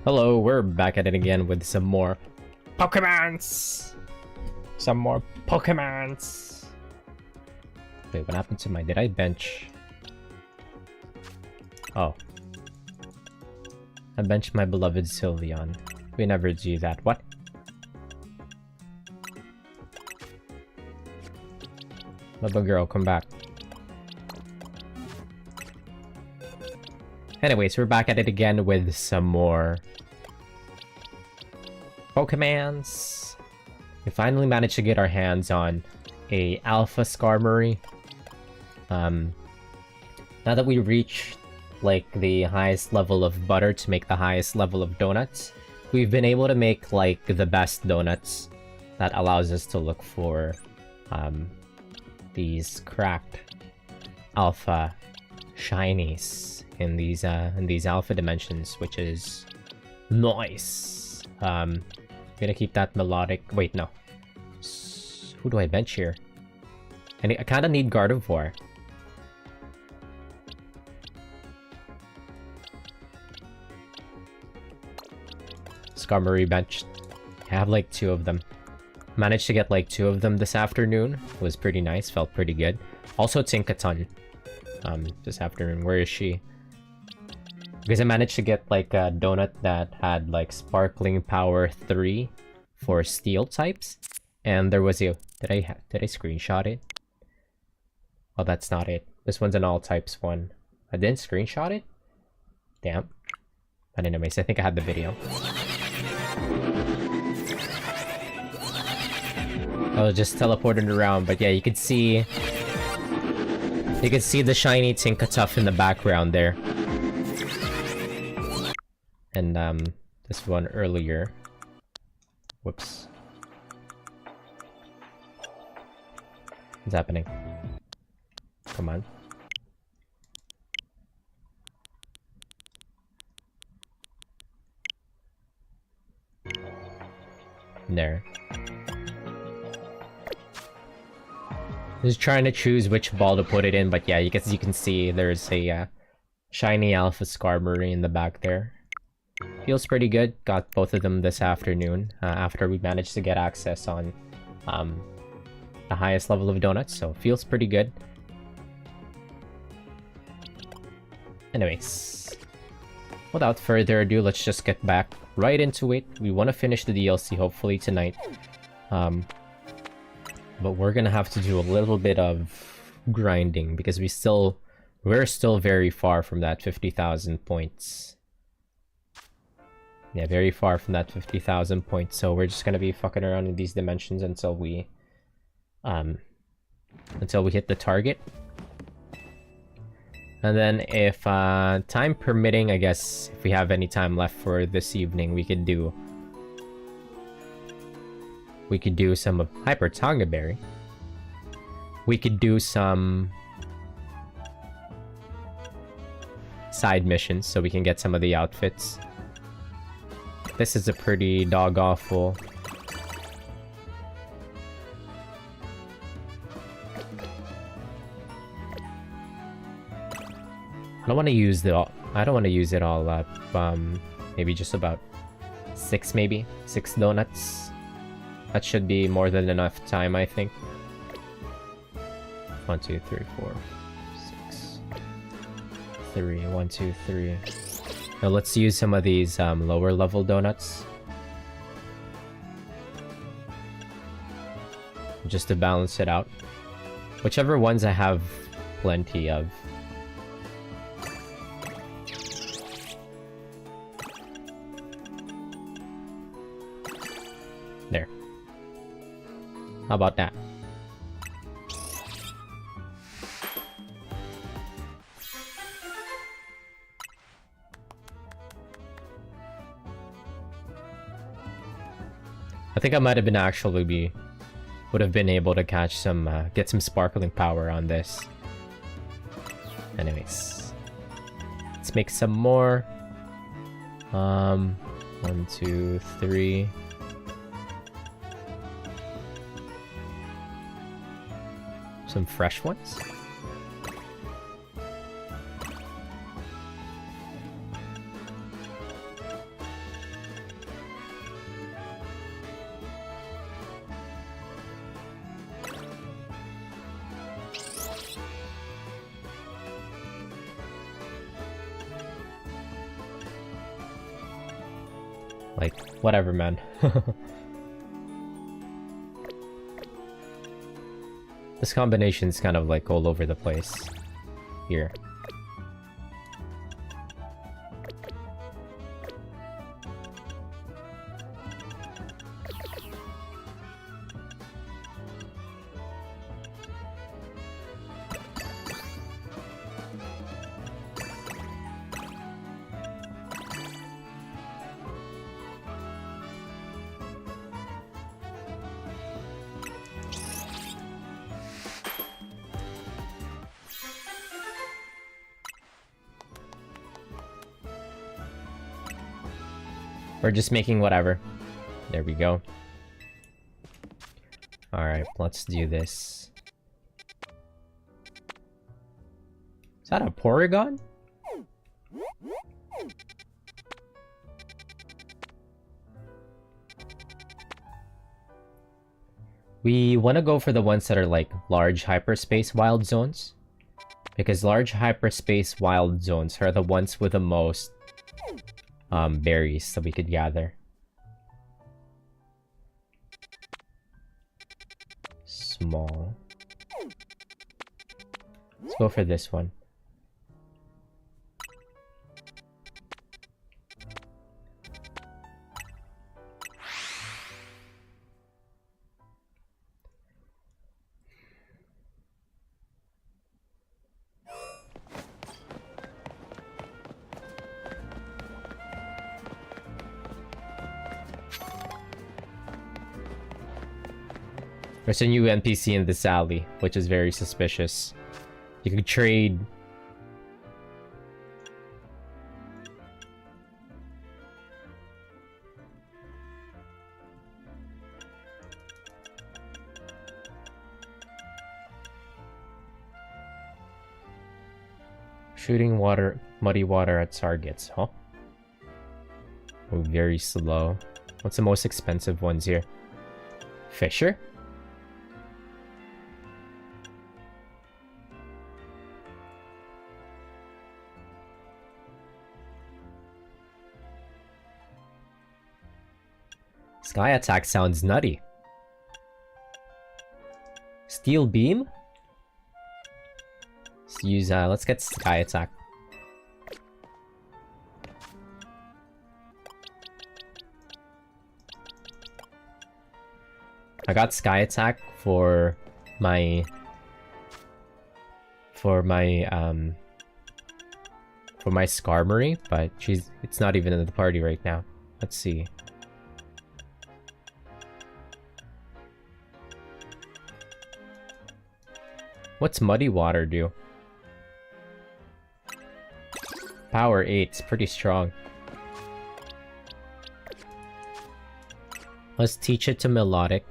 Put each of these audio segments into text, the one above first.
Hello, we're back at it again with some more Pokemons! Some more Pokemons! Wait, what happened to my... Did I bench? Oh. I benched my beloved Sylveon. We never do that. What? Little girl, come back. Anyways, we're back at it again with some more Pokemons. We finally managed to get our hands on a Alpha Skarmory. Now that we reached like the highest level of butter to make the highest level of donuts, we've been able to make like the best donuts that allows us to look for these cracked alpha shinies in these alpha dimensions, which is nice. Gonna keep that melodic. Wait, no. Who do I bench here? I kind of need Gardevoir. Skarmory benched. I have like 2 of them. Managed to get like 2 of them this afternoon. Was pretty nice. Felt pretty good. Also Tinkaton. This afternoon. Where is she? Because I managed to get like a donut that had like Sparkling Power 3 for Steel types. And there was a... Did I screenshot it? Oh, that's not it. This one's an all types one. I didn't screenshot it? Damn. But anyways, I think I had the video. I was just teleporting around, but yeah, you could see... You could see the shiny Tinkatuff in the background there. And, this one earlier. Whoops. What's happening? Come on. There. Just trying to choose which ball to put it in, but yeah, you can see there's a shiny Alpha Skarmory in the back there. Feels pretty good. Got both of them this afternoon after we managed to get access on the highest level of donuts, so feels pretty good. Anyways, without further ado, let's just get back right into it. We want to finish the DLC hopefully tonight. But we're gonna have to do a little bit of grinding because we're still very far from that 50,000 points. Yeah, very far from that 50,000 points. So we're just gonna be fucking around in these dimensions until we hit the target. And then if time permitting, I guess if we have any time left for this evening, we could do some of Hyper Tonga Berry. We could do some side missions so we can get some of the outfits. This is a pretty dog awful. I don't want to use it all up. Maybe just about 6 donuts. That should be more than enough time, I think. 1, 2, 3, 4, 6, 3. 1, 2, 3. Now let's use some of these lower level donuts. Just to balance it out. Whichever ones I have plenty of. There. How about that? I think I might have been would have been able to catch some, get some Sparkling Power on this. Anyways. Let's make some more. 1, 2, 3. Some fresh ones. Like, whatever, man. This combination's kind of like all over the place here. We're just making whatever. There we go. Alright, let's do this. Is that a Porygon? We want to go for the ones that are like large hyperspace wild zones. Because large hyperspace wild zones are the ones with the most berries that we could gather. Small. Let's go for this one. There's a new NPC in this alley, which is very suspicious. You could trade... Shooting water, muddy water at targets, huh? Oh, very slow. What's the most expensive ones here? Fisher? Sky attack sounds nutty. Steel beam? Let's use let's get sky attack. I got sky attack for my Skarmory, but it's not even in the party right now. Let's see. What's Muddy Water do? Power 8, it's pretty strong. Let's teach it to Melodic.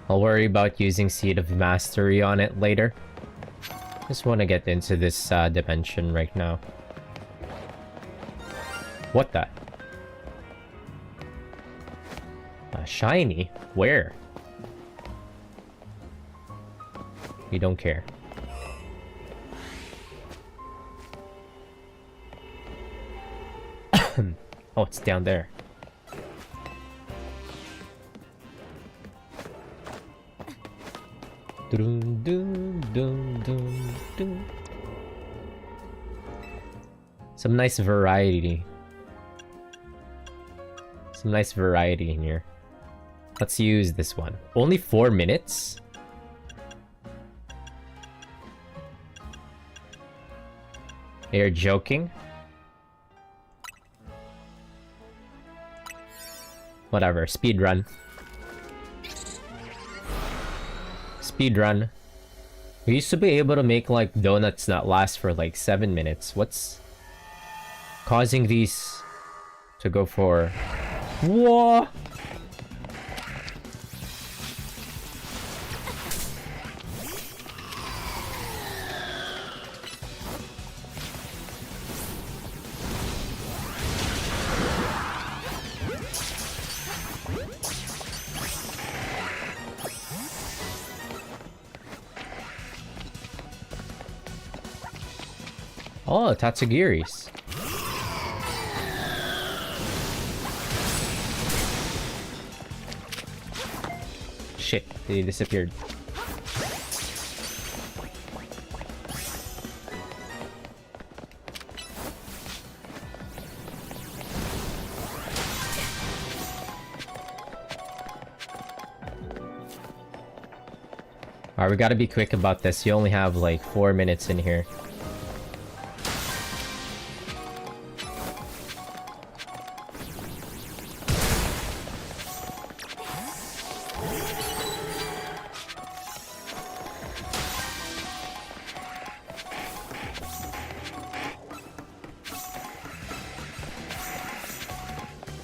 I'll worry about using Seed of Mastery on it later. Just want to get into this dimension right now. What the? Shiny? Where? We don't care. Oh, it's down there. Dun, dun, dun, dun, dun. Some nice variety. Some nice variety in here. Let's use this one. Only 4 minutes? You're joking? Whatever, speedrun. Speedrun. We used to be able to make like donuts that last for like 7 minutes. What's causing these to go for... Whoa! Oh, Tatsugiri's. Shit, they disappeared. Alright, we gotta be quick about this. You only have like 4 minutes in here.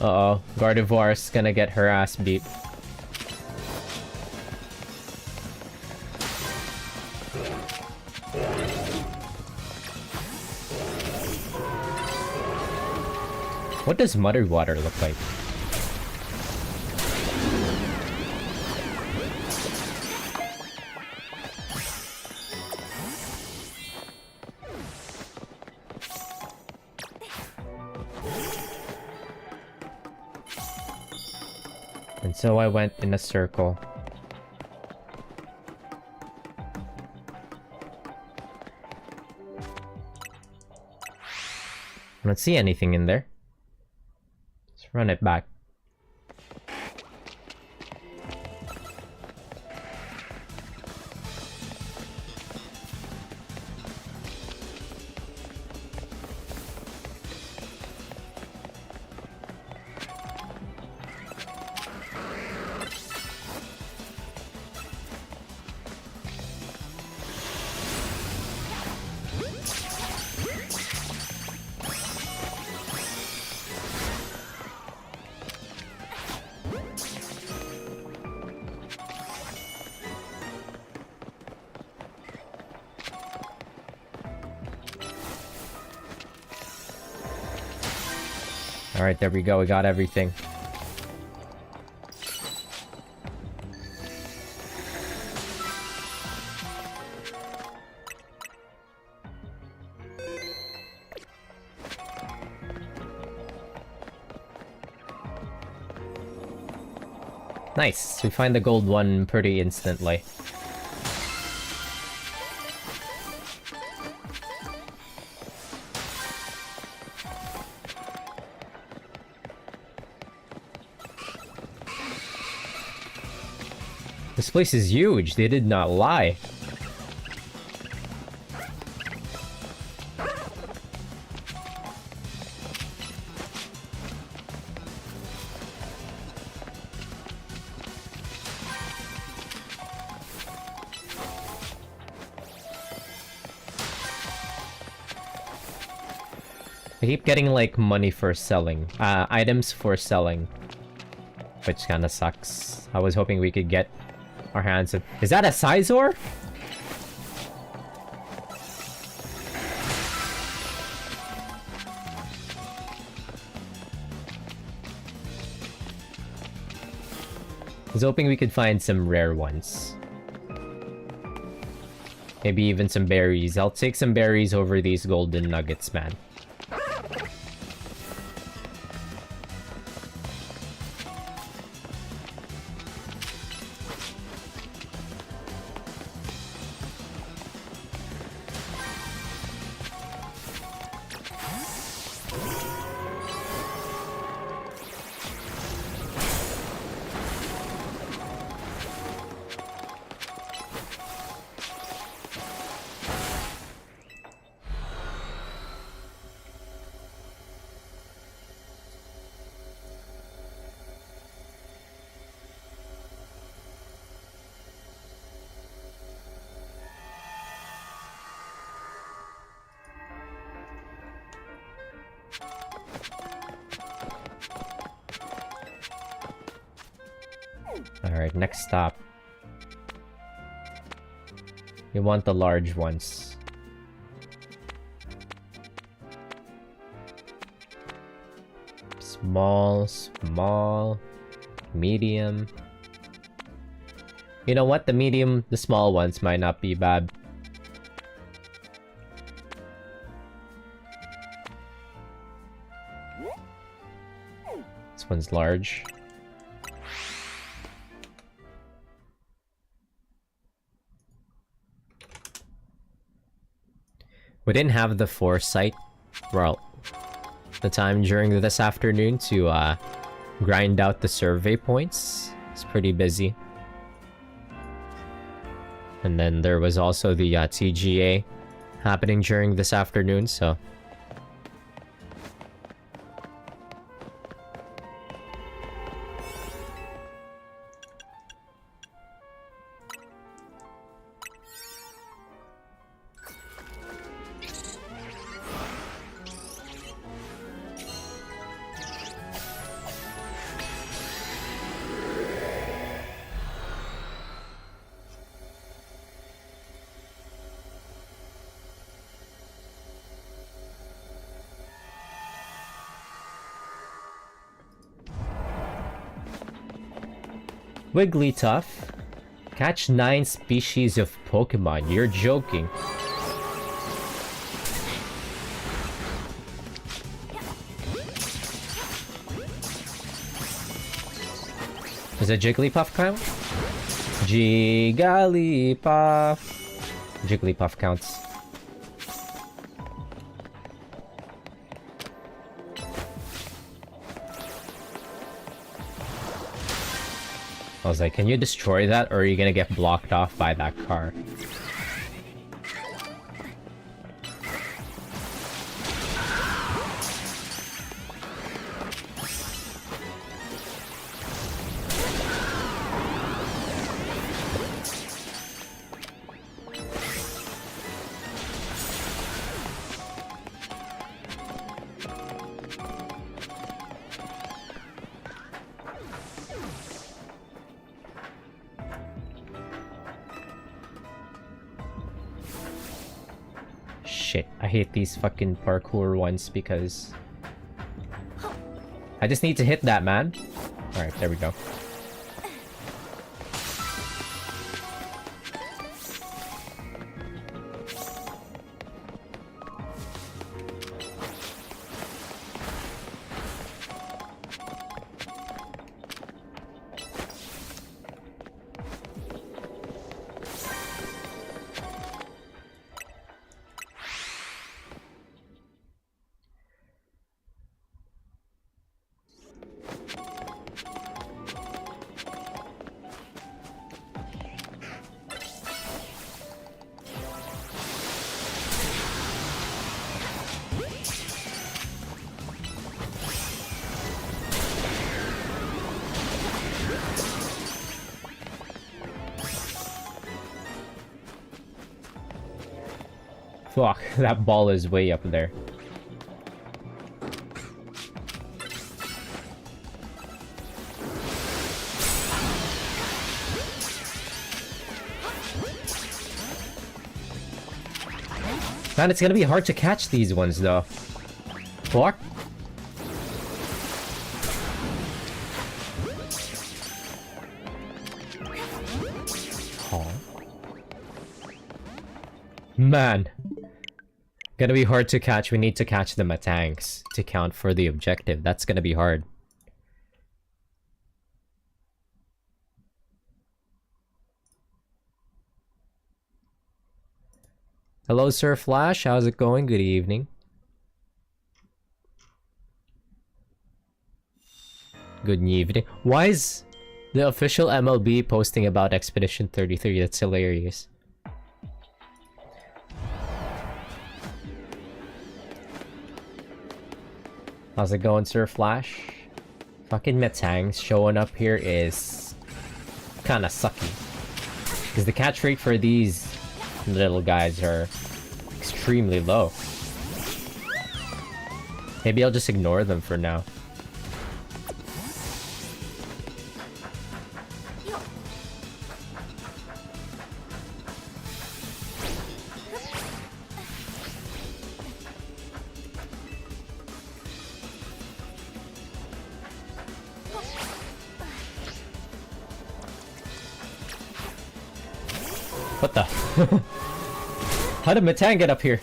Uh-oh, Gardevoire's gonna get her ass beat. What does Muddy Water look like? And so I went in a circle. I don't see anything in there. Let's run it back. Alright, there we go. We got everything. Nice. We find the gold one pretty instantly. This place is huge. They did not lie. I keep getting like money for selling, items for selling, which kind of sucks. I was hoping we could get our hands on... Is that a Sizor? I was hoping we could find some rare ones. Maybe even some berries. I'll take some berries over these golden nuggets, man. Alright, next stop. You want the large ones. Small, small, medium. You know what? The small ones might not be bad. This one's large. We didn't have the foresight, well, the time during this afternoon to grind out the survey points. It's pretty busy. And then there was also the TGA happening during this afternoon, so... Wigglytuff. Catch 9 species of Pokemon. You're joking. Is it Jigglypuff count? Jigglypuff. Jigglypuff counts. I was like, can you destroy that, or are you gonna get blocked off by that car? Shit, I hate these fucking parkour ones because... I just need to hit that, man. Alright, there we go. Fuck, that ball is way up there. Man, it's gonna be hard to catch these ones though. Fuck. Oh. Man. Gonna be hard to catch. We need to catch them at tanks to count for the objective. That's gonna be hard. Hello, Sir Flash. How's it going? Good evening. Good evening. Why is the official MLB posting about Expedition 33? That's hilarious. How's it going, Sir Flash? Fucking Metangs showing up here is kinda sucky. Because the catch rate for these little guys are extremely low. Maybe I'll just ignore them for now. What the? How did Matan get up here?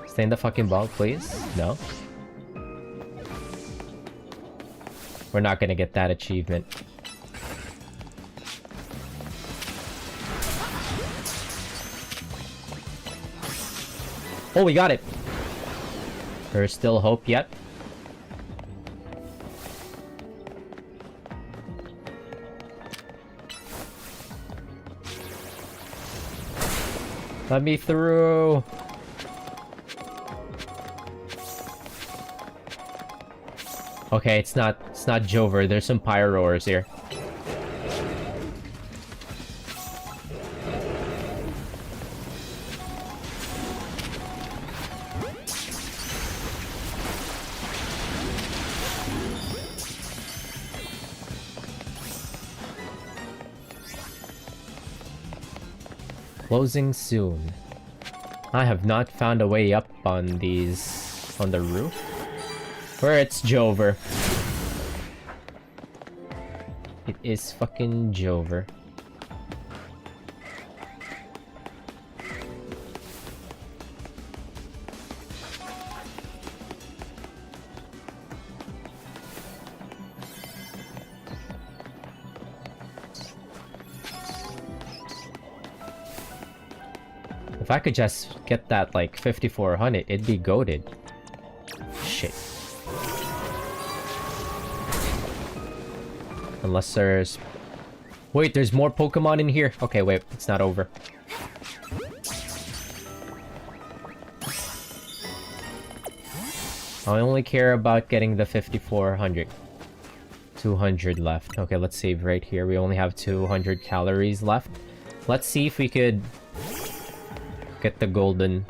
Stay in the fucking ball, please. No. We're not gonna get that achievement. Oh, we got it. There's still hope yet. Let me through. Okay, it's not Jover. There's some pyroars here. Closing soon. I have not found a way up on these... on the roof. Where it's Jover. It is fucking Jover. If I could just get that, like, 5400, it'd be goated. Shit. Unless there's... Wait, there's more Pokemon in here. Okay, wait, it's not over. I only care about getting the 5400. 200 left. Okay, let's save right here. We only have 200 calories left. Let's see if we could... get the golden.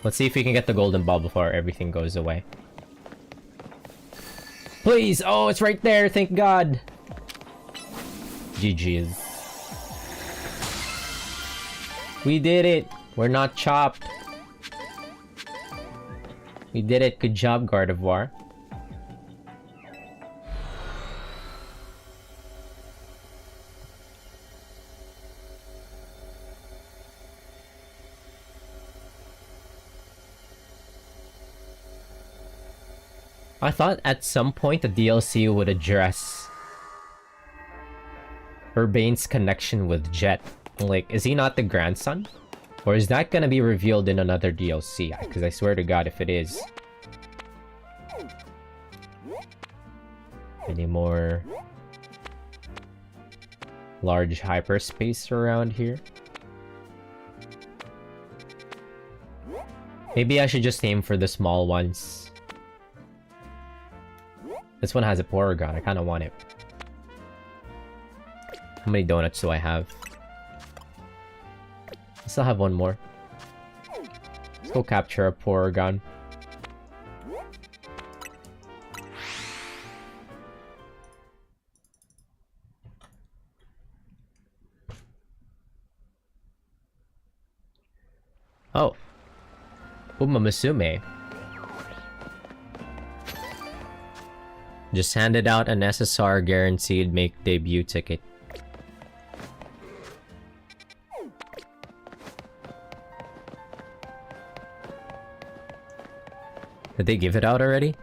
Let's see if we can get the golden ball before everything goes away. Please! Oh, it's right there! Thank God! GG's. We did it! We're not chopped. We did it. Good job, Gardevoir. I thought at some point the DLC would address Urbane's connection with Jet. Like, is he not the grandson? Or is that gonna be revealed in another DLC? Because I swear to God, if it is... Any more... large hyperspace around here? Maybe I should just aim for the small ones. This one has a Porygon. I kind of want it. How many donuts do I have? I still have one more. Let's go capture a Porygon. Oh. Umamasume. Just handed out an SSR guaranteed make debut ticket. Did they give it out already?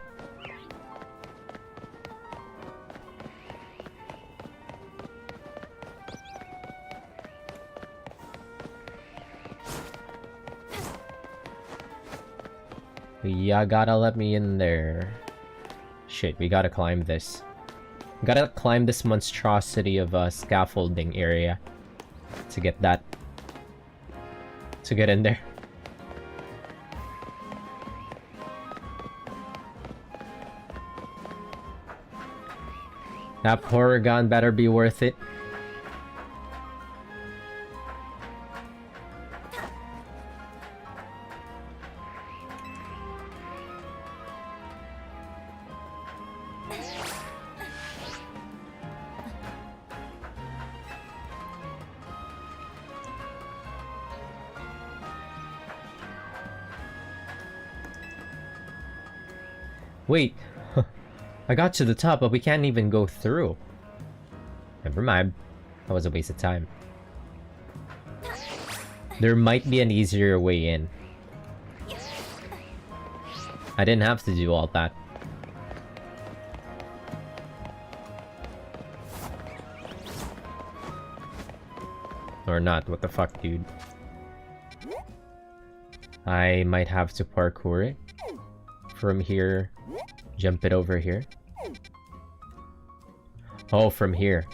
Yeah, gotta let me in there. Shit, we gotta climb this. We gotta climb this monstrosity of a scaffolding area to get that. To get in there. That Porygon better be worth it. Wait. I got to the top, but we can't even go through. Never mind. That was a waste of time. There might be an easier way in. I didn't have to do all that. Or not, what the fuck, dude? I might have to parkour it. From here, jump it over here. Oh, from here.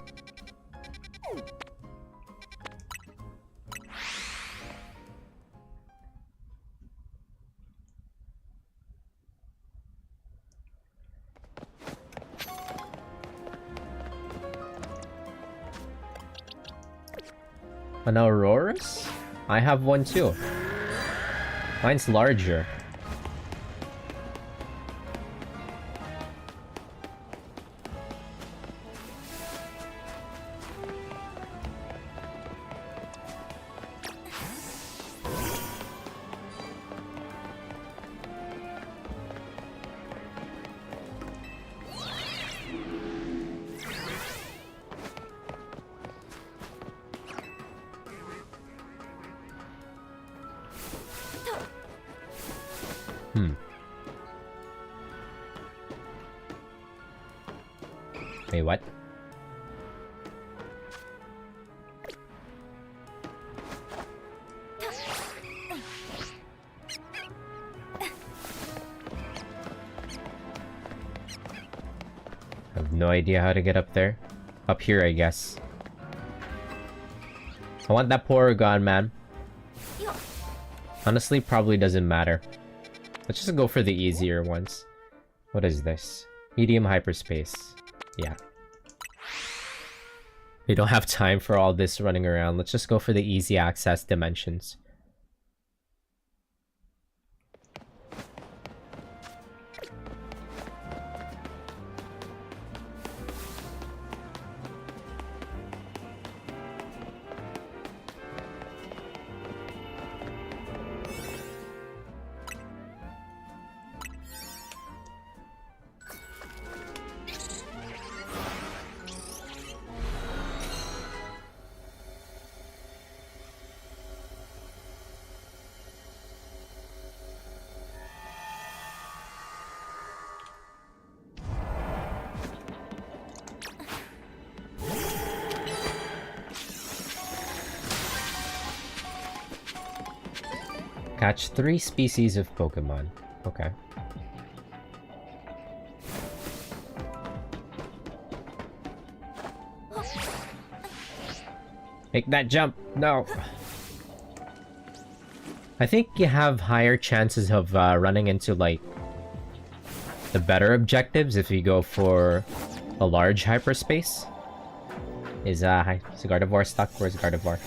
An Auroras? I have one too. Mine's larger. Wait, what? I have no idea how to get up there. Up here, I guess. I want that Porygon, man. Honestly, probably doesn't matter. Let's just go for the easier ones. What is this? Medium hyperspace. Yeah. We don't have time for all this running around. Let's just go for the easy access dimensions. Catch 3 species of Pokemon. Okay. Make that jump! No! I think you have higher chances of running into, like, the better objectives if you go for a large hyperspace. Is Gardevoir stuck? Where's Gardevoir?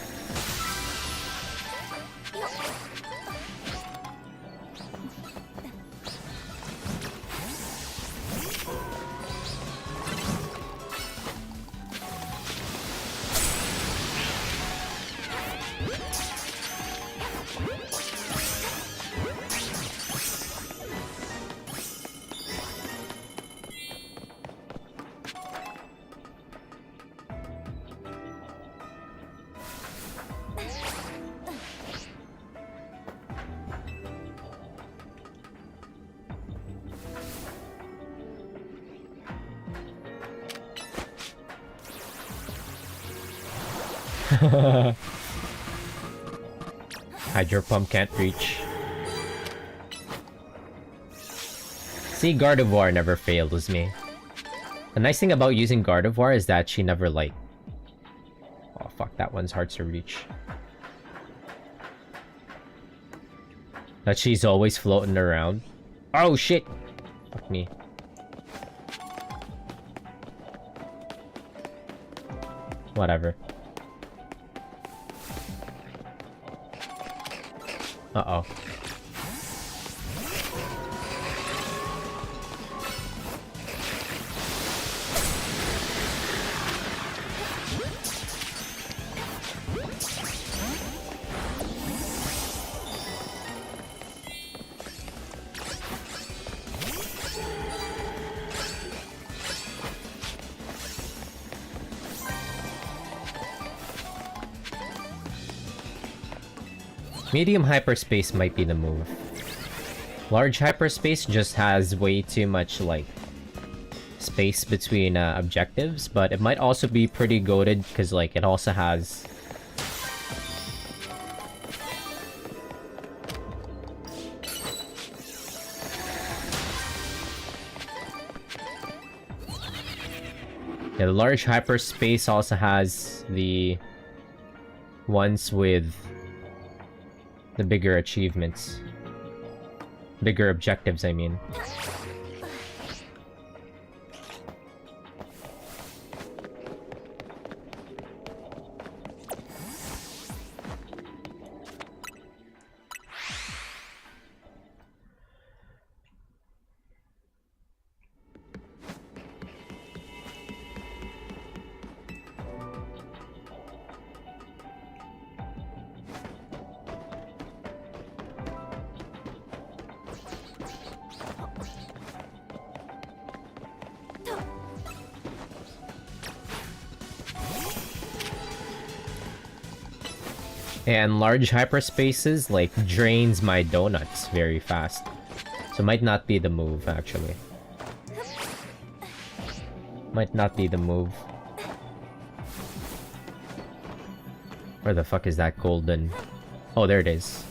Hydro Pump can't reach. See, Gardevoir never fails me. The nice thing about using Gardevoir is that she never, like... Oh fuck, that one's hard to reach. That she's always floating around. Oh shit! Fuck me. Whatever. Uh-oh. Medium hyperspace might be the move. Large hyperspace just has way too much, like, space between objectives, but it might also be pretty goated because, like, it also has... Yeah, the large hyperspace also has the ones with the bigger achievements. Bigger objectives, I mean. And large hyperspaces, like, drains my donuts very fast. So might not be the move, actually. Might not be the move. Where the fuck is that golden? Oh, there it is.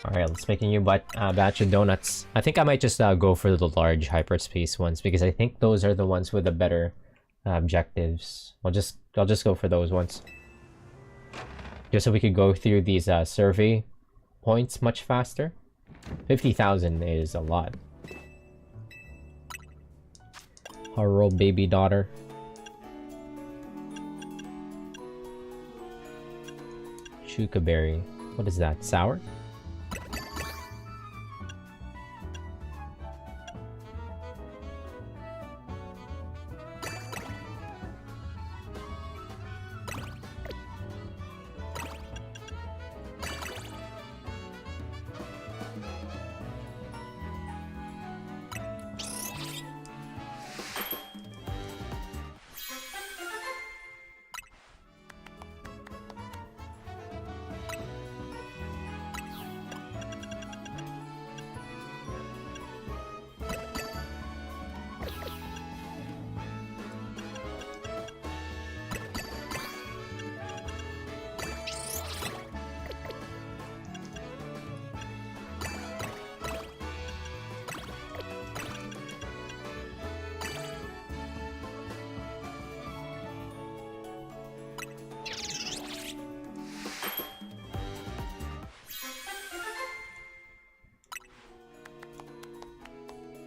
Alright, let's make a new batch of donuts. I think I might just go for the large hyperspace ones because I think those are the ones with the better objectives. I'll just go for those ones. Just so we could go through these survey points much faster. 50,000 is a lot. Horror baby daughter. Chuka berry. What is that? Sour?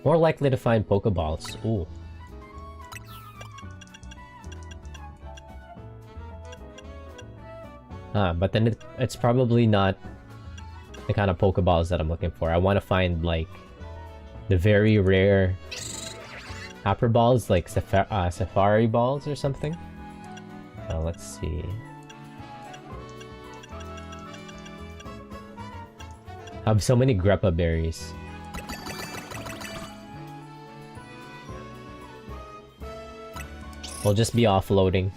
More likely to find Pokeballs. Ooh. But then it's probably not the kind of Pokeballs that I'm looking for. I want to find, like, the very rare Hopper Balls, like Safari Balls or something. Let's see. I have so many Greppa berries. We'll just be offloading.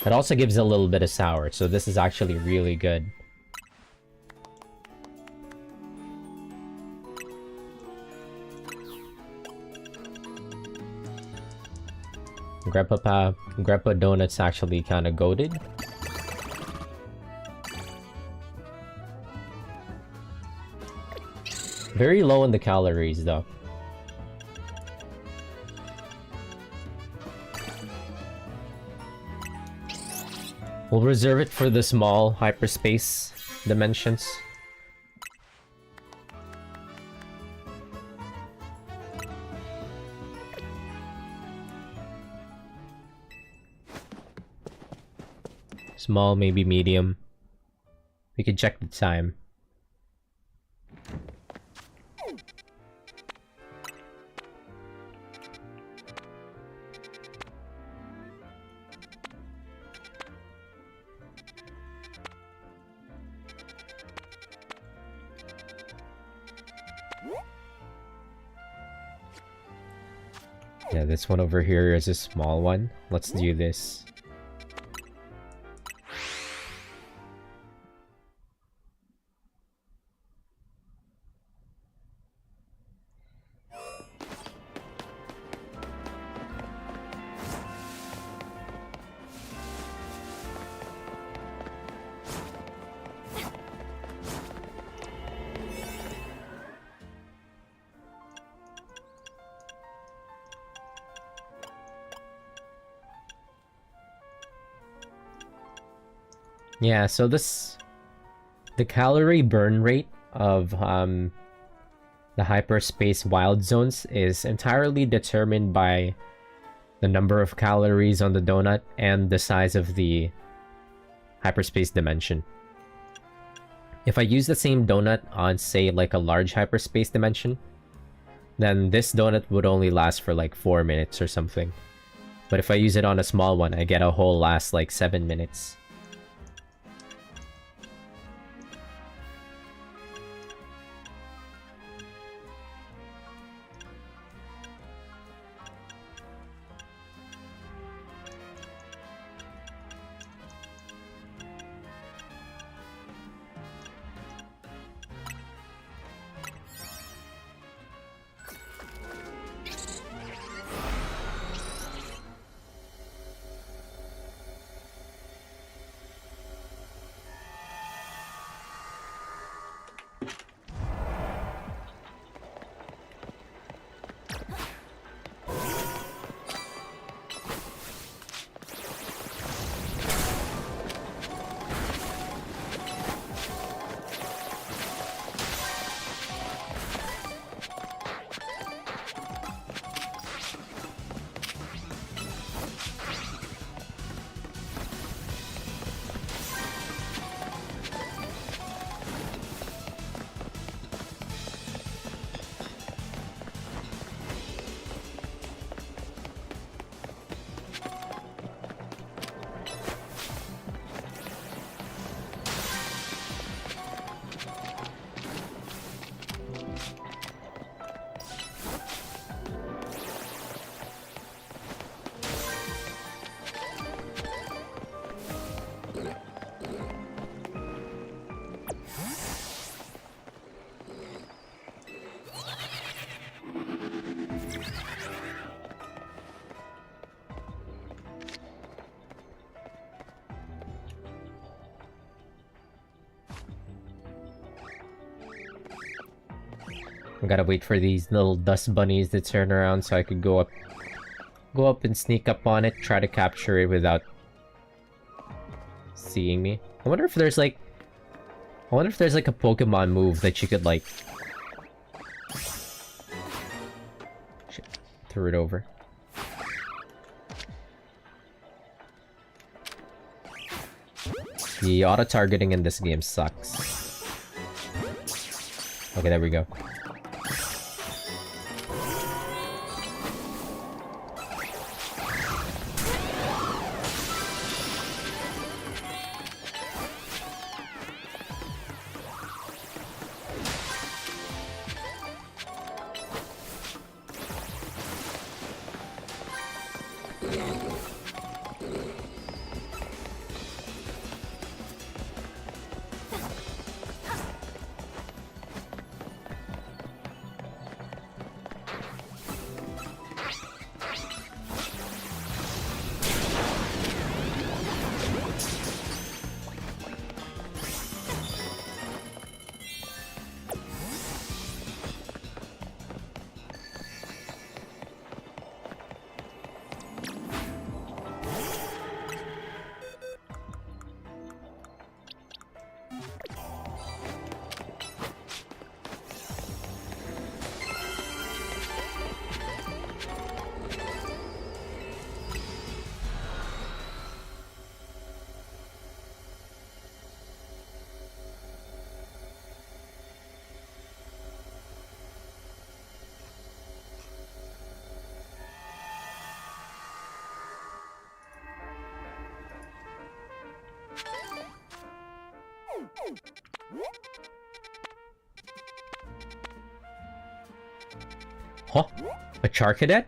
It also gives a little bit of sour, so this is actually really good. Grandpa Donut's actually kind of goated. Very low in the calories, though. We'll reserve it for the small hyperspace dimensions. Small, maybe medium. We can check the time. Yeah, this one over here is a small one. Let's do this. Yeah, so the calorie burn rate of the hyperspace wild zones is entirely determined by the number of calories on the donut and the size of the hyperspace dimension. If I use the same donut on, say, like a large hyperspace dimension, then this donut would only last for like 4 minutes or something. But if I use it on a small one, I get a whole last like 7 minutes. I gotta wait for these little dust bunnies to turn around so I could go up and sneak up on it, try to capture it without seeing me. I wonder if there's like a Pokemon move that you could like shit, threw it over. The auto-targeting in this game sucks. Okay, there we go. Huh? A Charcadet?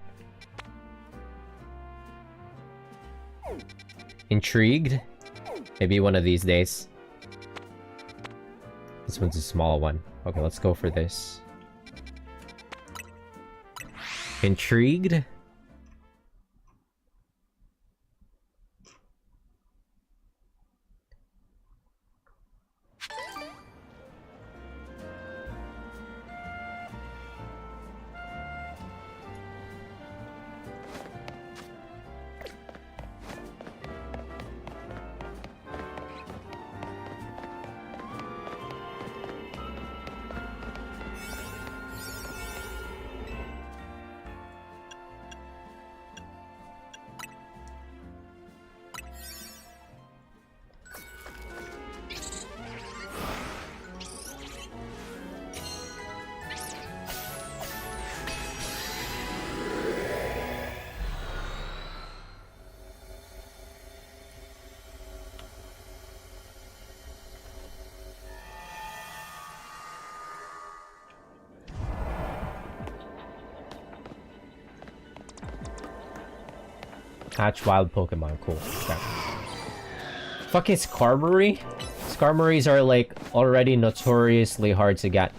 Intrigued? Maybe one of these days. This one's a small one. Okay, let's go for this. Intrigued? Hatch wild Pokemon, cool. Okay. Fucking Skarmory? Skarmories are like already notoriously hard to get.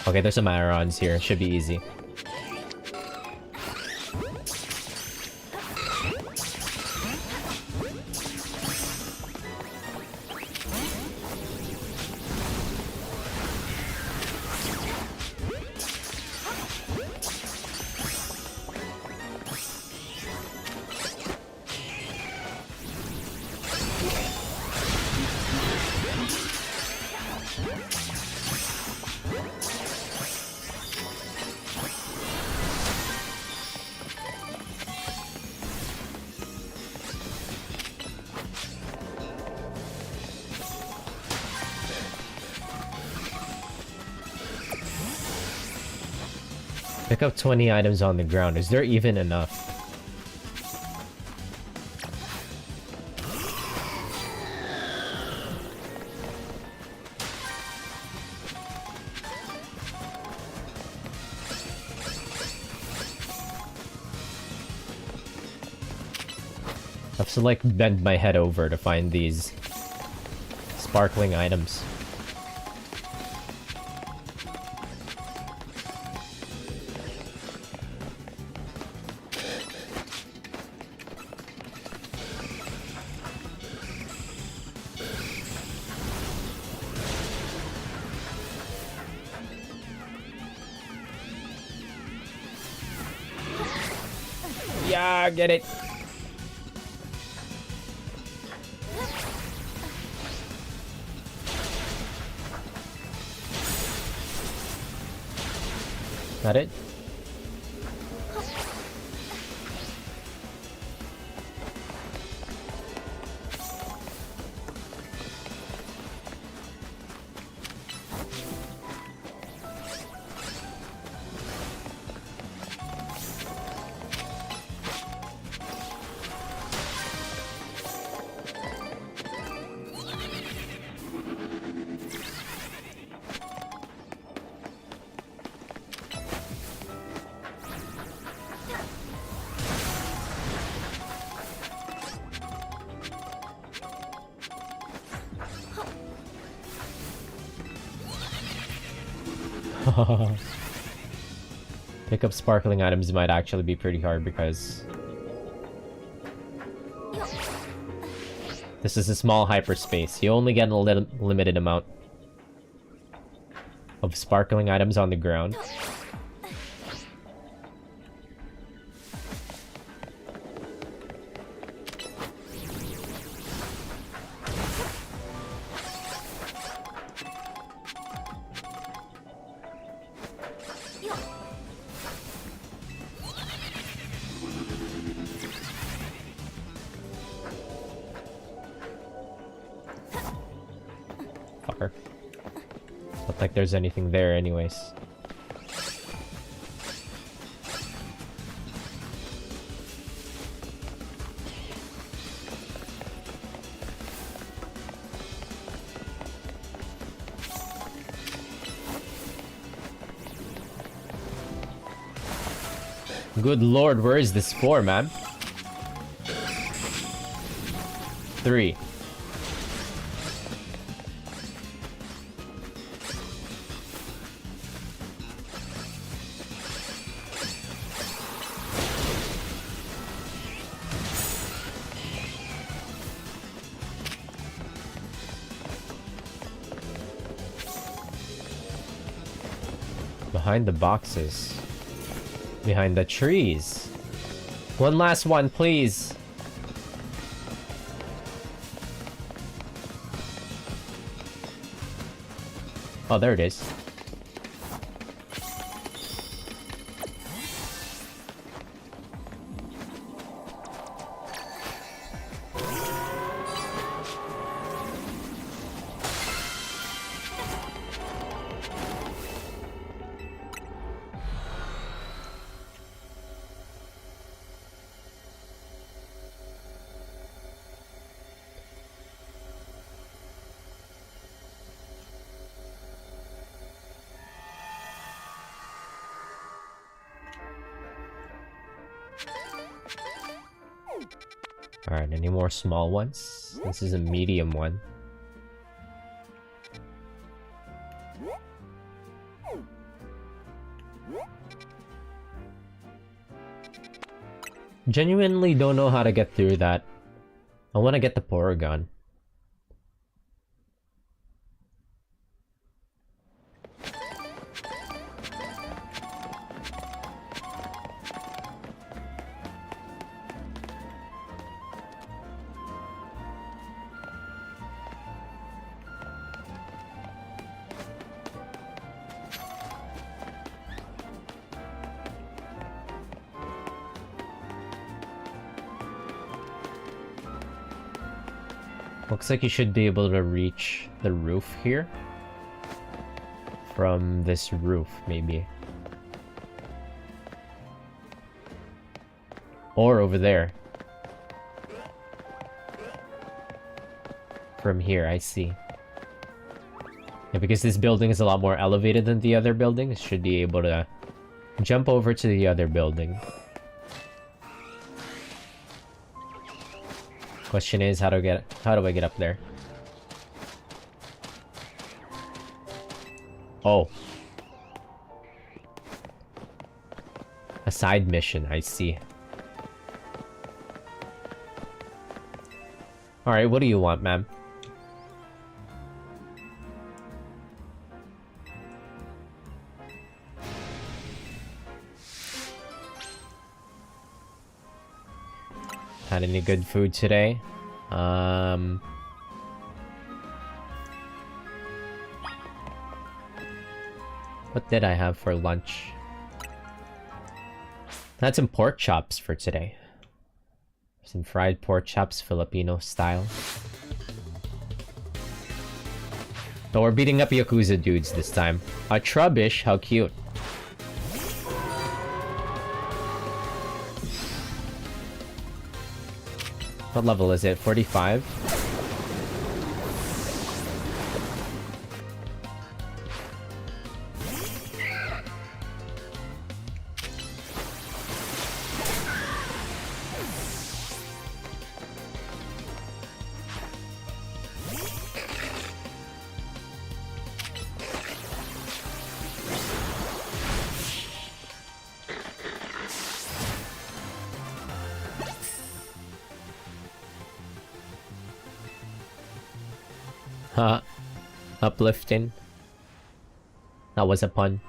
Okay, there's some Aerons here. Should be easy. Pick up 20 items on the ground. Is there even enough? I have to like bend my head over to find these sparkling items. Yeah, get it. That it? Pick up sparkling items might actually be pretty hard because this is a small hyperspace. You only get a limited amount of sparkling items on the ground. Fucker. Not like there's anything there anyways. Good lord, where is this for, man? 3. Behind the boxes. Behind the trees. One last one, please. Oh, there it is. Alright, any more small ones? This is a medium one. Genuinely don't know how to get through that. I want to get the Porygon. Looks like you should be able to reach the roof here. From this roof, maybe. Or over there. From here, I see. Yeah, because this building is a lot more elevated than the other buildings, should be able to jump over to the other building. Question is, how do I get up there? Oh. A side mission, I see. Alright, what do you want, ma'am? Had any good food today? What did I have for lunch? I had some pork chops for today. Some fried pork chops, Filipino style. So we're beating up Yakuza dudes this time. A Trubbish, how cute. What level is it? 45? Uplifting. That was a pun.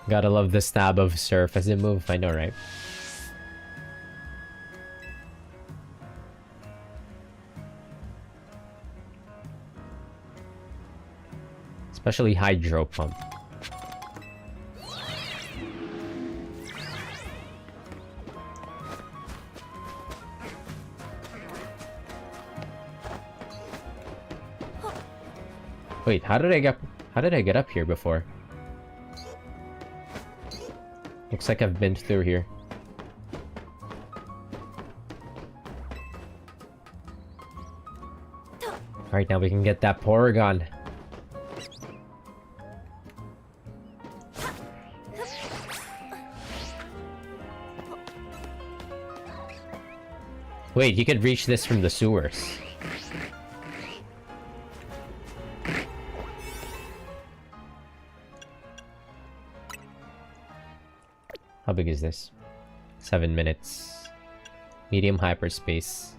Gotta love the stab of surf as it moves, I know, right? Especially Hydro Pump. Wait, how did I get up here before? Looks like I've been through here. Alright, now we can get that Porygon. Wait, you could reach this from the sewers. How big is this? 7 minutes. Medium hyperspace.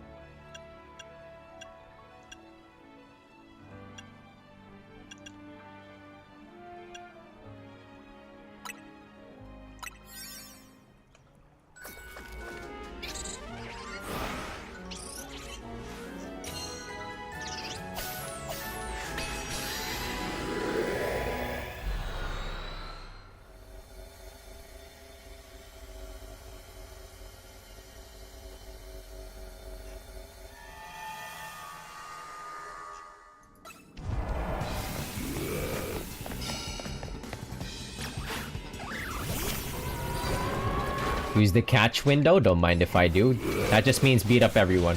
Use the catch window, don't mind if I do. That just means beat up everyone.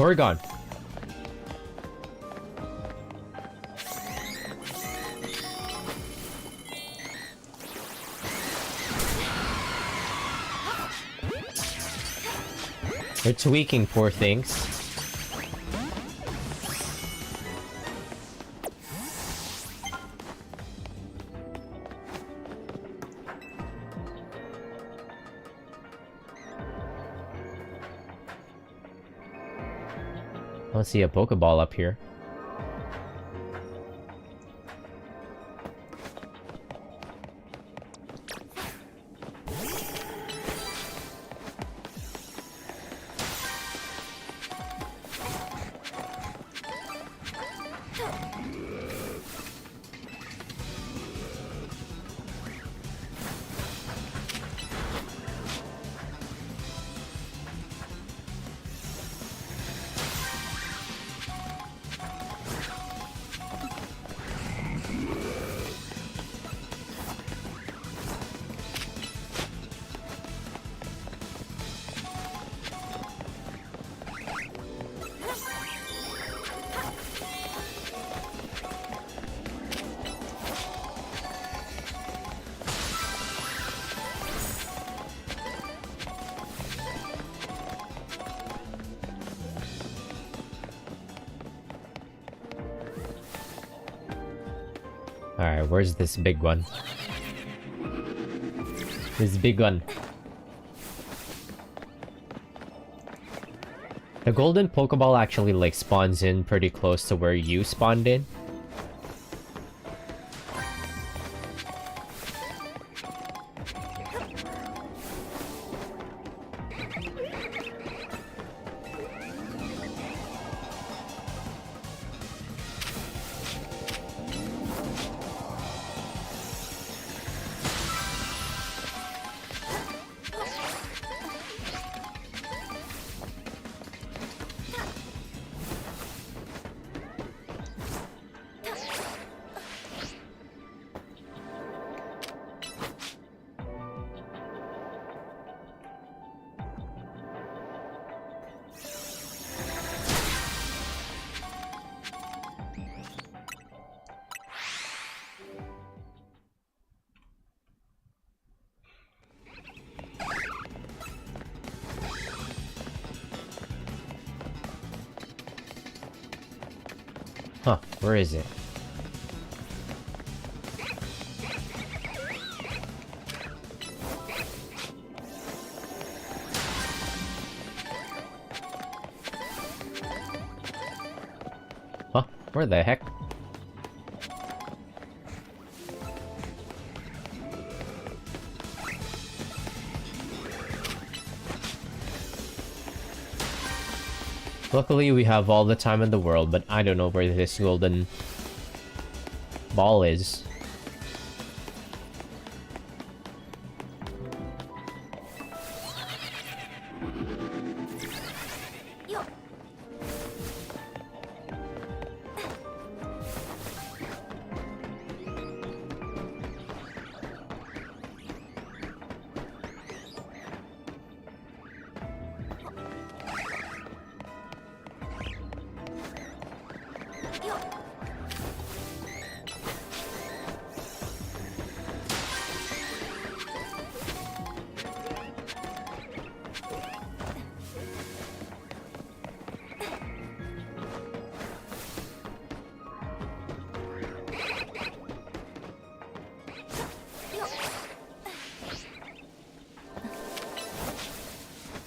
Porygon. They're tweaking, poor things. I don't see a Pokeball up here. Alright, where's this big one? This big one. The golden Pokeball actually like spawns in pretty close to where you spawned in. Huh, where is it? Huh, where the heck? Luckily, we have all the time in the world, but I don't know where this golden ball is.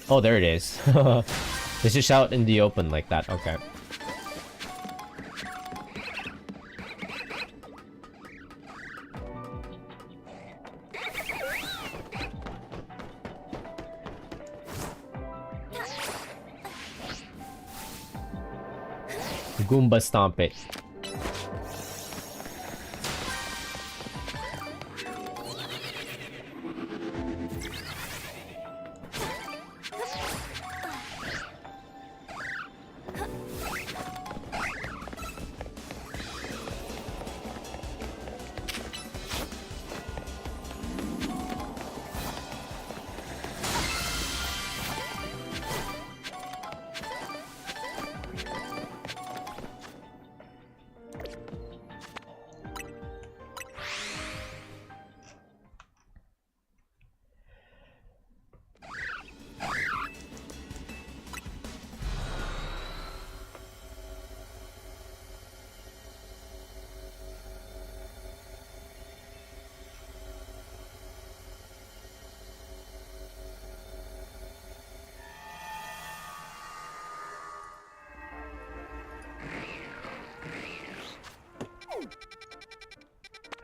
Oh, there it is. It's just out in the open like that. Okay. Goomba stomp it.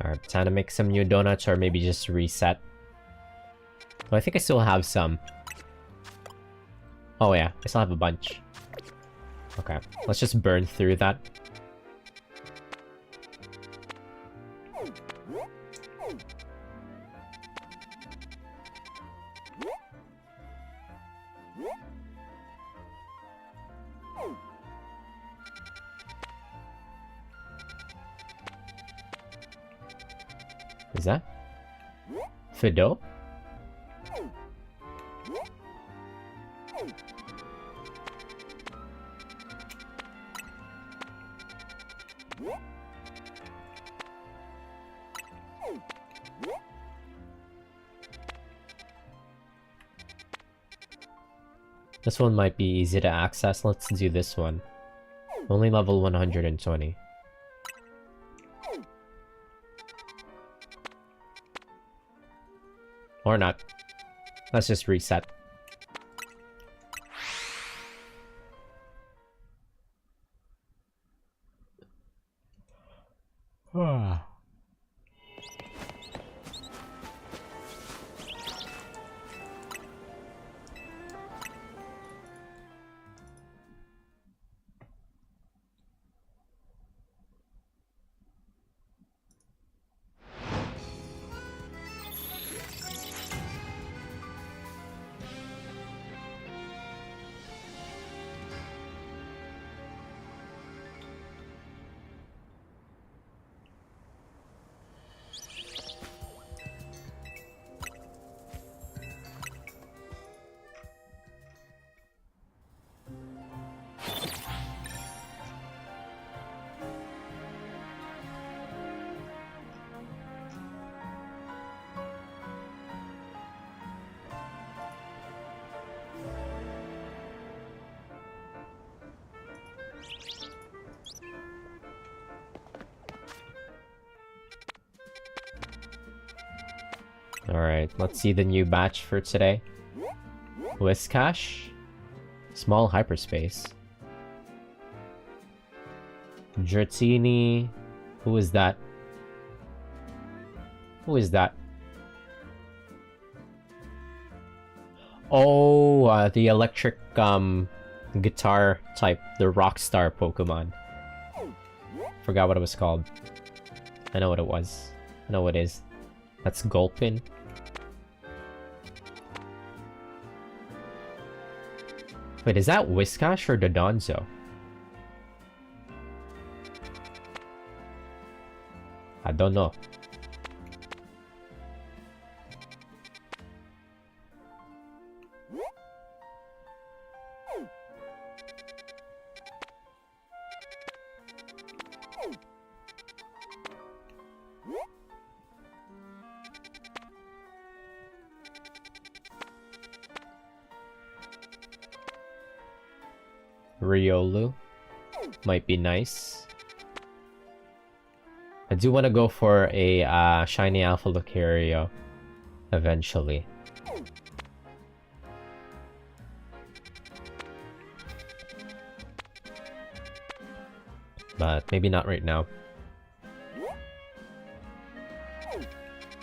Alright, time to make some new donuts or maybe just reset. Well, I think I still have some. Oh yeah, I still have a bunch. Okay, let's just burn through that. Is that Fido? This one might be easy to access. Let's do this one. Only level 120. Or not. Let's just reset. Alright, let's see the new batch for today. Whiskash. Small hyperspace. Dratini. Who is that? Who is that? Oh, the electric, guitar type, the Rockstar Pokemon. Forgot what it was called. I know what it was. I know what it is. That's Gulpin. Wait, is that Whiscash or Dodonzo? I don't know. Riolu might be nice. I do want to go for a shiny Alpha Lucario eventually. But maybe not right now.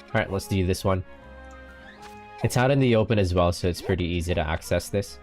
Alright, let's do this one. It's out in the open as well, so it's pretty easy to access this.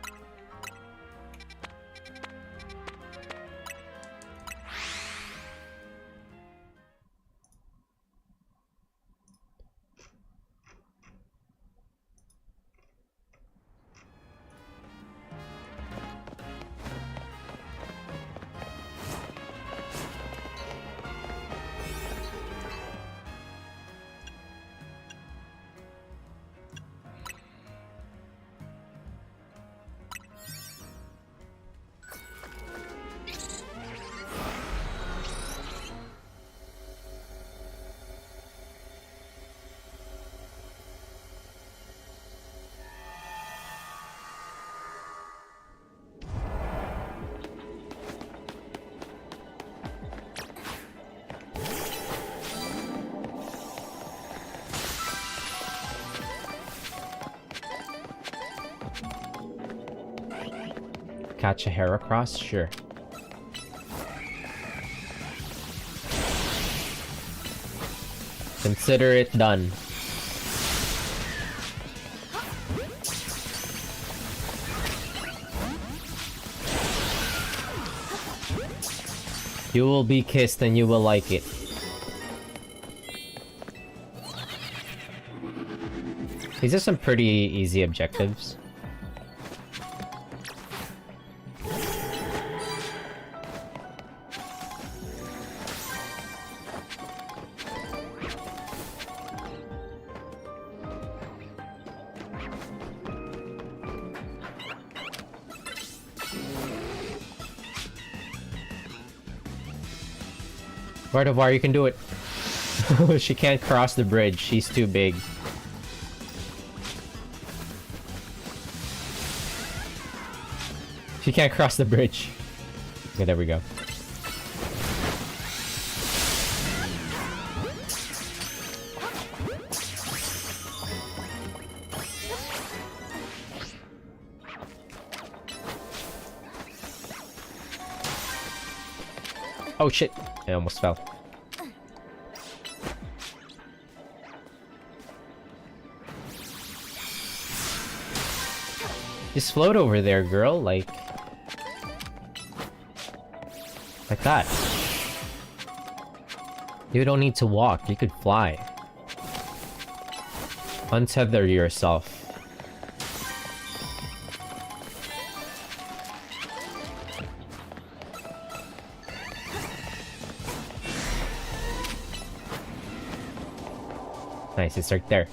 Catch a Heracross? Sure. Consider it done. You will be kissed and you will like it. These are some pretty easy objectives. Gardevoir, you can do it. She can't cross the bridge. She's too big. She can't cross the bridge. Okay, there we go. Oh shit, I almost fell. Just float over there, girl, like that. You don't need to walk, you could fly. Untether yourself. Nice, it's right there.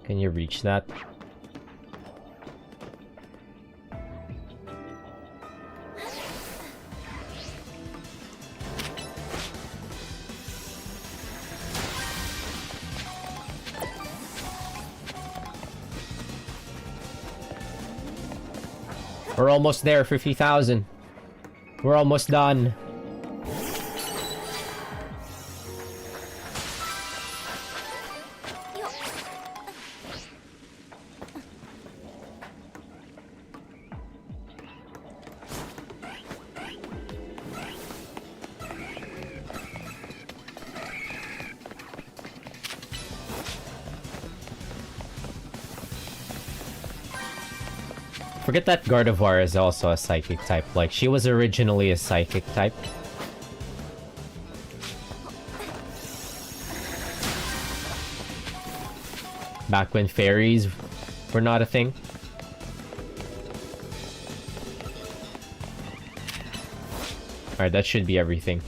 Can you reach that? We're almost there, 50,000. We're almost done. Forget that Gardevoir is also a psychic type. Like, she was originally a psychic type. Back when fairies were not a thing. Alright, that should be everything.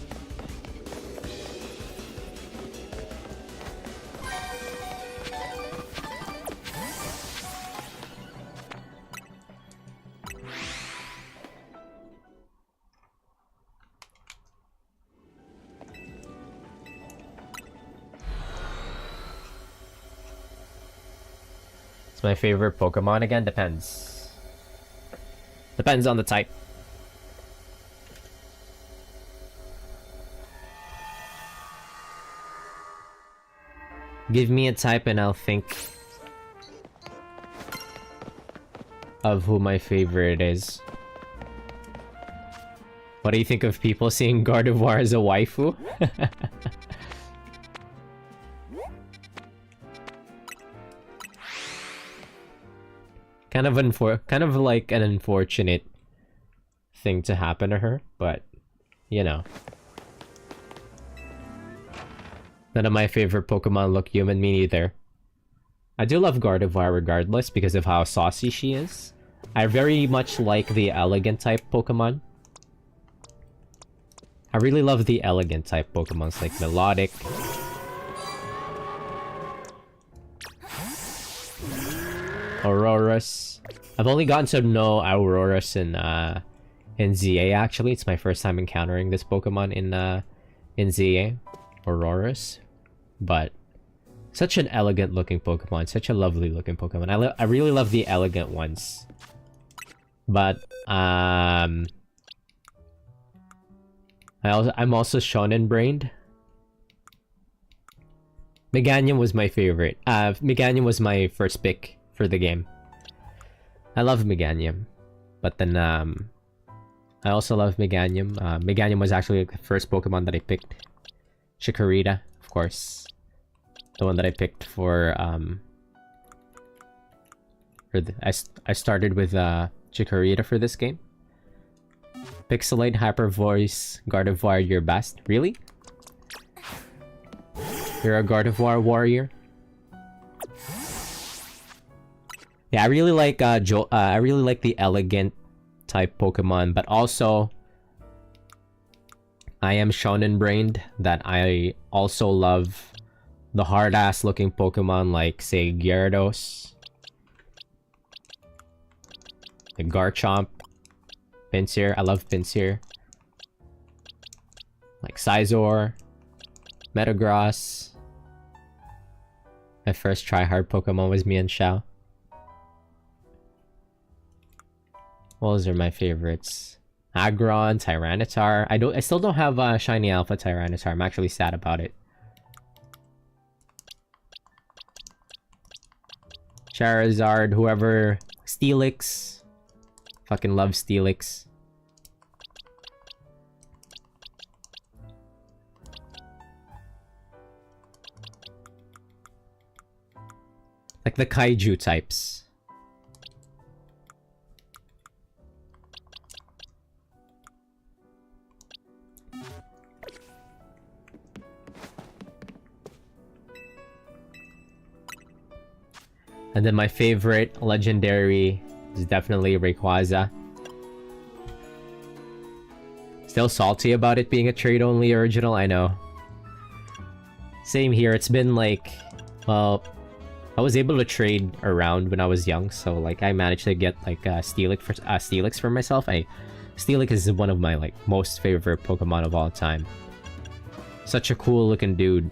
It's my favorite Pokemon again, depends. Depends on the type. Give me a type and I'll think of who my favorite is. What do you think of people seeing Gardevoir as a waifu? kind of like an unfortunate thing to happen to her, but you know. None of my favorite Pokemon look human, me neither. I do love Gardevoir regardless because of how saucy she is. I very much like the elegant type Pokemon. I really love the elegant type Pokemons like Melodic. Aurorus. I've only gotten to know Aurorus in ZA actually. It's my first time encountering this Pokemon in ZA. Aurorus. But such an elegant looking Pokemon, such a lovely looking Pokemon. I really love the elegant ones. But I'm also shonen brained. Meganium was my favorite. Meganium was my first pick for the game. I love Meganium. But then I also love Meganium. Meganium was actually the first Pokemon that I picked. Chikorita, of course. The one that I picked for I started with Chikorita for this game. Pixelate, Hyper Voice, Gardevoir, your best. Really? You're a Gardevoir warrior? Yeah, I really like I really like the elegant type Pokemon, but also I am shonen brained that I also love the hard ass looking Pokemon like say Gyarados, the Garchomp, Pinsir. I love Pinsir. Like Scizor, Metagross. My first try-hard Pokemon was Mienshao. Those are my favorites. Aggron, Tyranitar. I still don't have Shiny Alpha Tyranitar. I'm actually sad about it. Charizard, whoever. Steelix. Fucking love Steelix. Like the kaiju types. And then my favorite legendary is definitely Rayquaza. Still salty about it being a trade-only original, I know. Same here, it's been like... Well, I was able to trade around when I was young, so like I managed to get like Steelix for myself. Steelix is one of my like most favorite Pokemon of all time. Such a cool looking dude.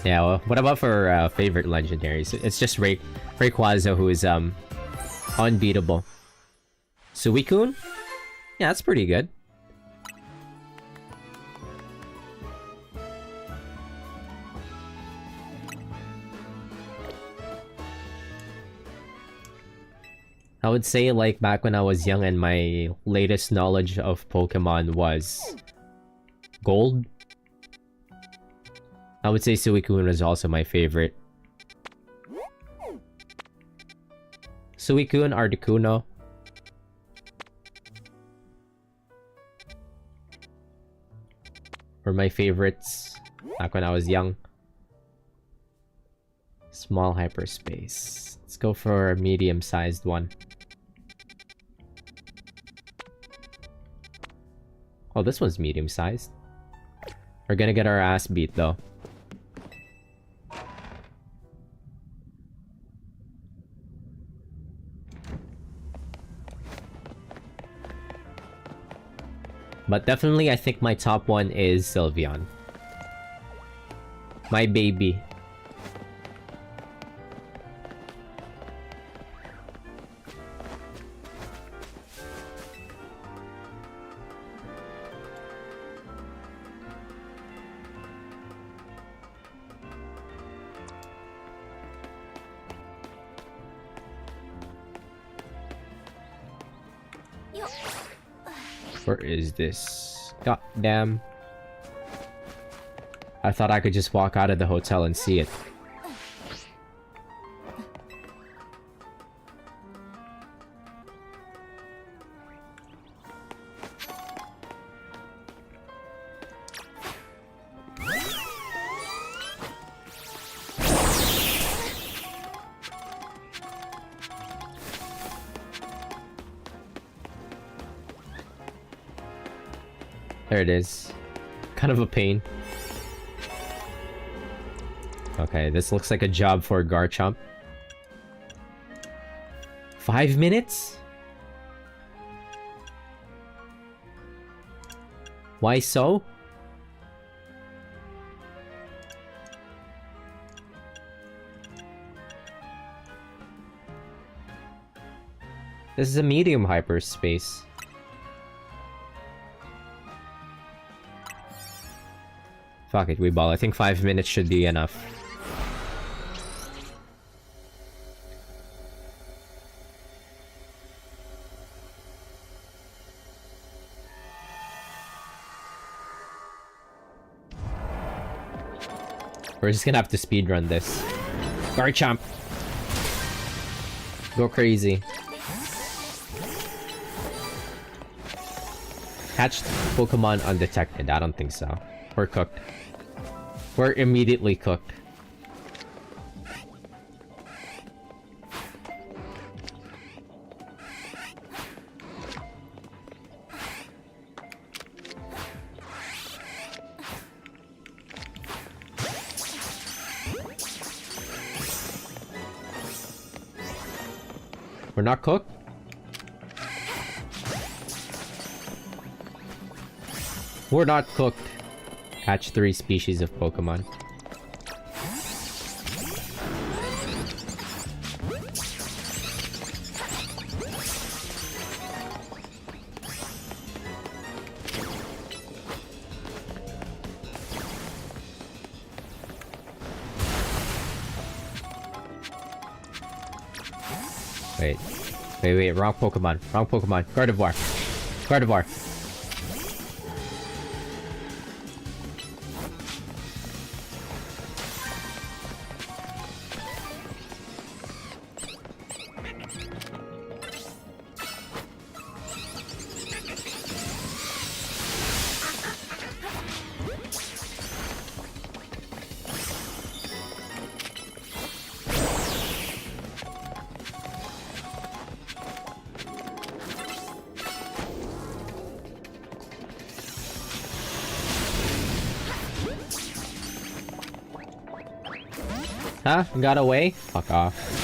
Yeah, well, what about for favorite legendaries? It's just Rayquaza who is unbeatable. Suicune? Yeah, that's pretty good. I would say like back when I was young and my latest knowledge of Pokemon was Gold? I would say Suicune is also my favorite. Suicune, Articuno. Were my favorites back when I was young. Small hyperspace. Let's go for a medium-sized one. Oh, this one's medium-sized. We're gonna get our ass beat, though. But definitely, I think my top one is Sylveon. My baby. Where is this? God damn. I thought I could just walk out of the hotel and see it. There it is. Kind of a pain. Okay, this looks like a job for Garchomp. 5 minutes? Why so? This is a medium hyperspace. Fuck it, we ball. I think 5 minutes should be enough. We're just gonna have to speedrun this. Garchomp! Go crazy. Catch Pokemon undetected. I don't think so. We're cooked. We're immediately cooked. We're not cooked? We're not cooked. Catch 3 species of Pokemon. Wait, wrong Pokemon. Wrong Pokemon. Gardevoir. Gardevoir. Huh? Got away? Fuck off.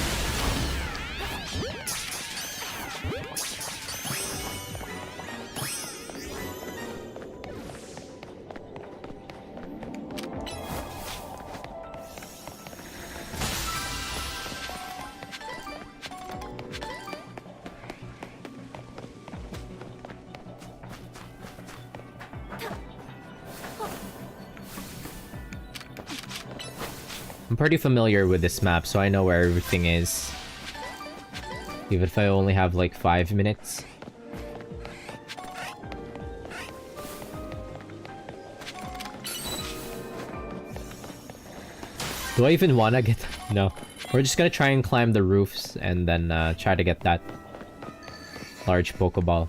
I'm pretty familiar with this map, so I know where everything is. Even if I only have like 5 minutes. Do I even wanna get... No. We're just gonna try and climb the roofs and then try to get that large Pokeball.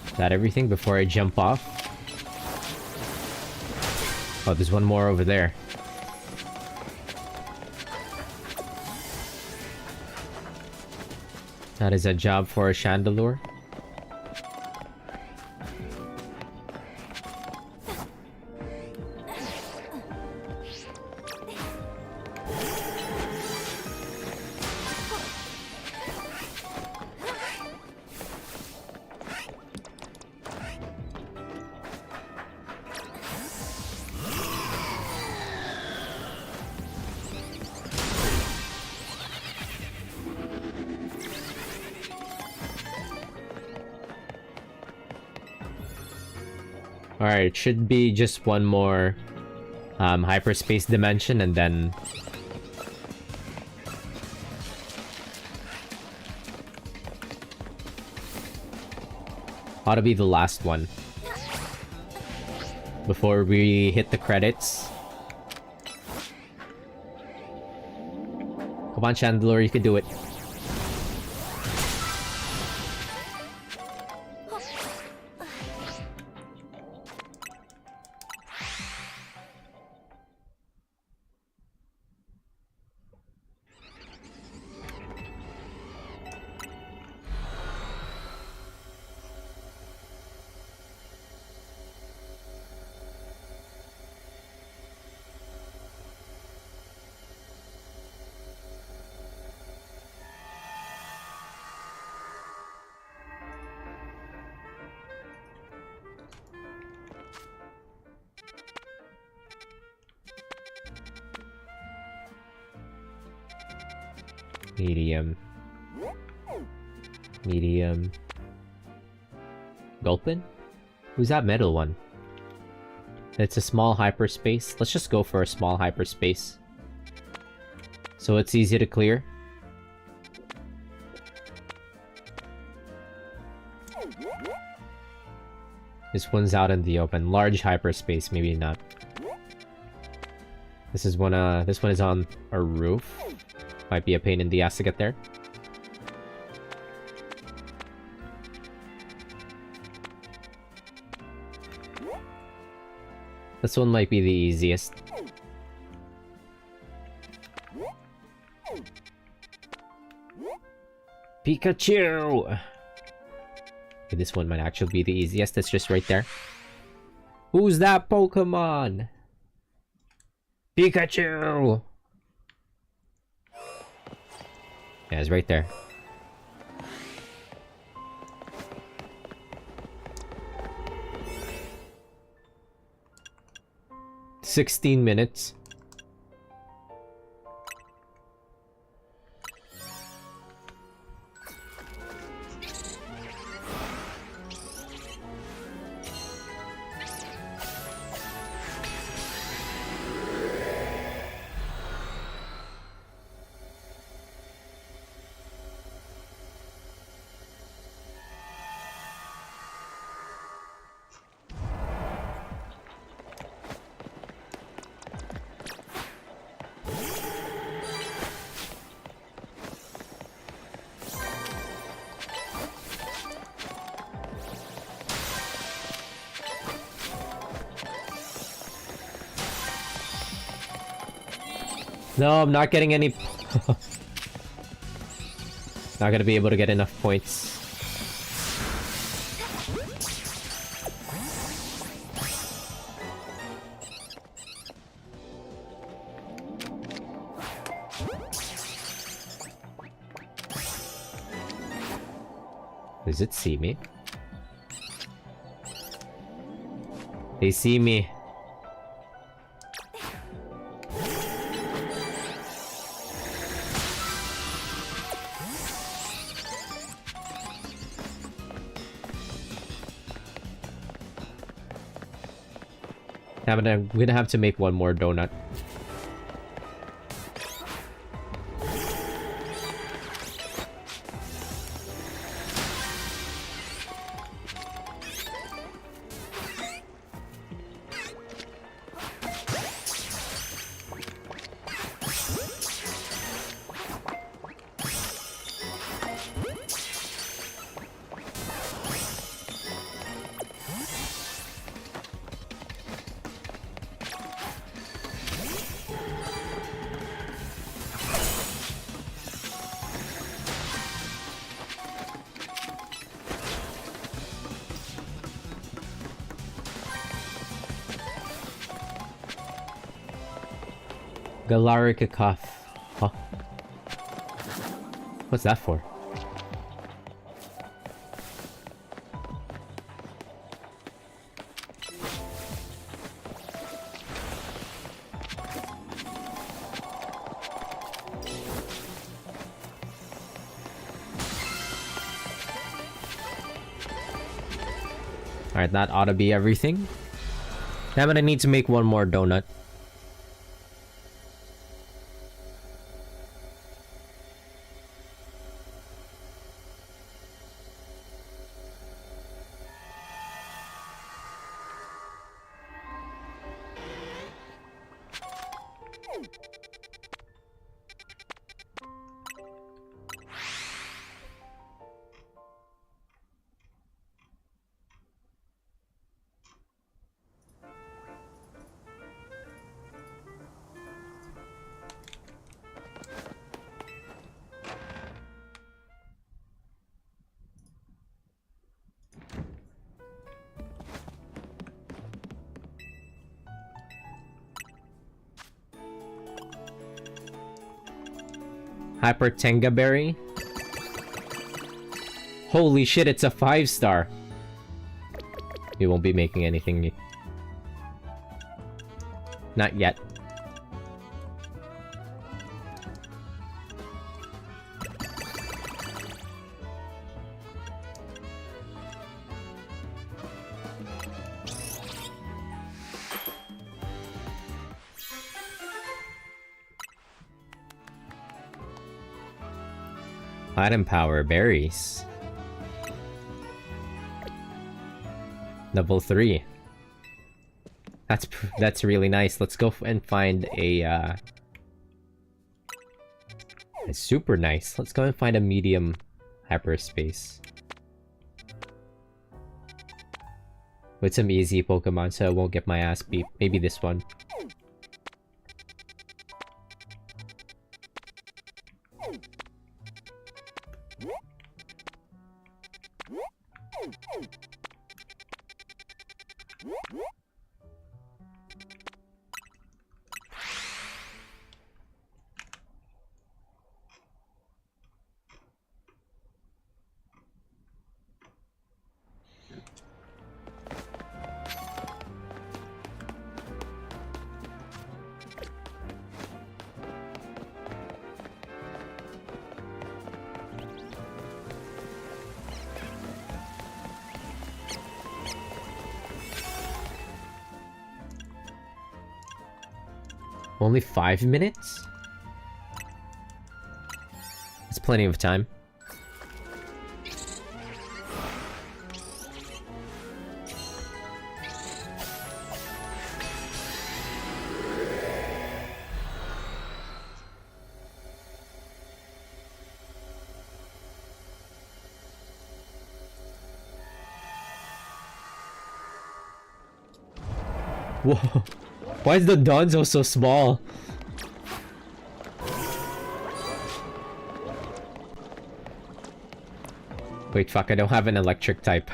Is that everything before I jump off? Oh, there's one more over there. That is a job for a Chandelure. Alright, it should be just one more hyperspace dimension and then... ought to be the last one. Before we hit the credits. Come on, Chandelure, you can do it. Medium. Medium. Gulpin? Who's that middle one? It's a small hyperspace. Let's just go for a small hyperspace. So it's easy to clear. This one's out in the open. Large hyperspace, maybe not. This is one is on a roof. Might be a pain in the ass to get there. This one might be the easiest. Pikachu! Okay, this one might actually be the easiest. It's just right there. Who's that Pokemon? Pikachu! Yeah, it's right there. $16 minutes. No, I'm not getting any... Not gonna be able to get enough points. Does it see me? They see me. I'm gonna have to make one more donut. Galarikakov. Huh? What's that for? Alright, that ought to be everything. Now I need to make one more donut. Hyper Tenga Berry. Holy shit, it's a 5-star. We won't be making anything. Not yet. Platinum Power Berries. Level 3. That's really nice. Let's go and find a super nice. Let's go and find a medium hyperspace. With some easy Pokemon so I won't get my ass beat. Maybe this one. Only 5 minutes? That's plenty of time. Whoa. Why is the Donzo so small? Wait, fuck, I don't have an electric type.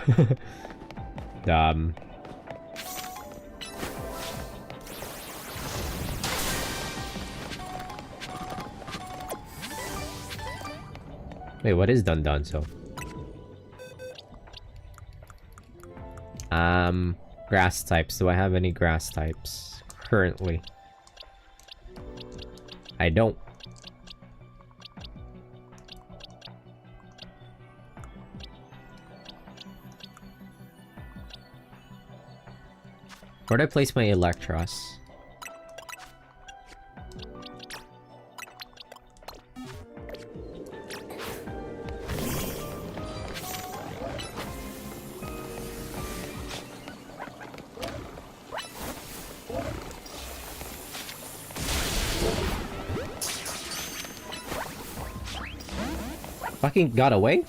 Wait, what is done so? Grass types. Do I have any grass types currently? I don't. Where'd I place my Electros? Fucking got away?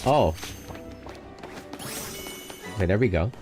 Oh. Okay, there we go.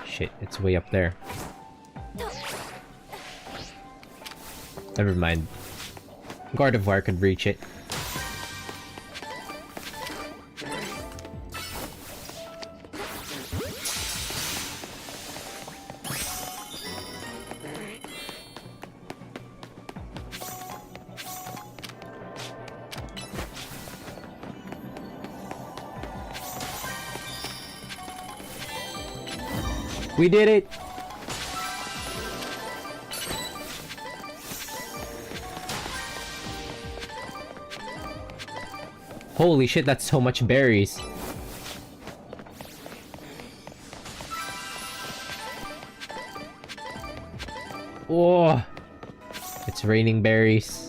Shit, it's way up there. Never mind. Gardevoir could reach it. We did it! Holy shit, that's so much berries. Oh, it's raining berries.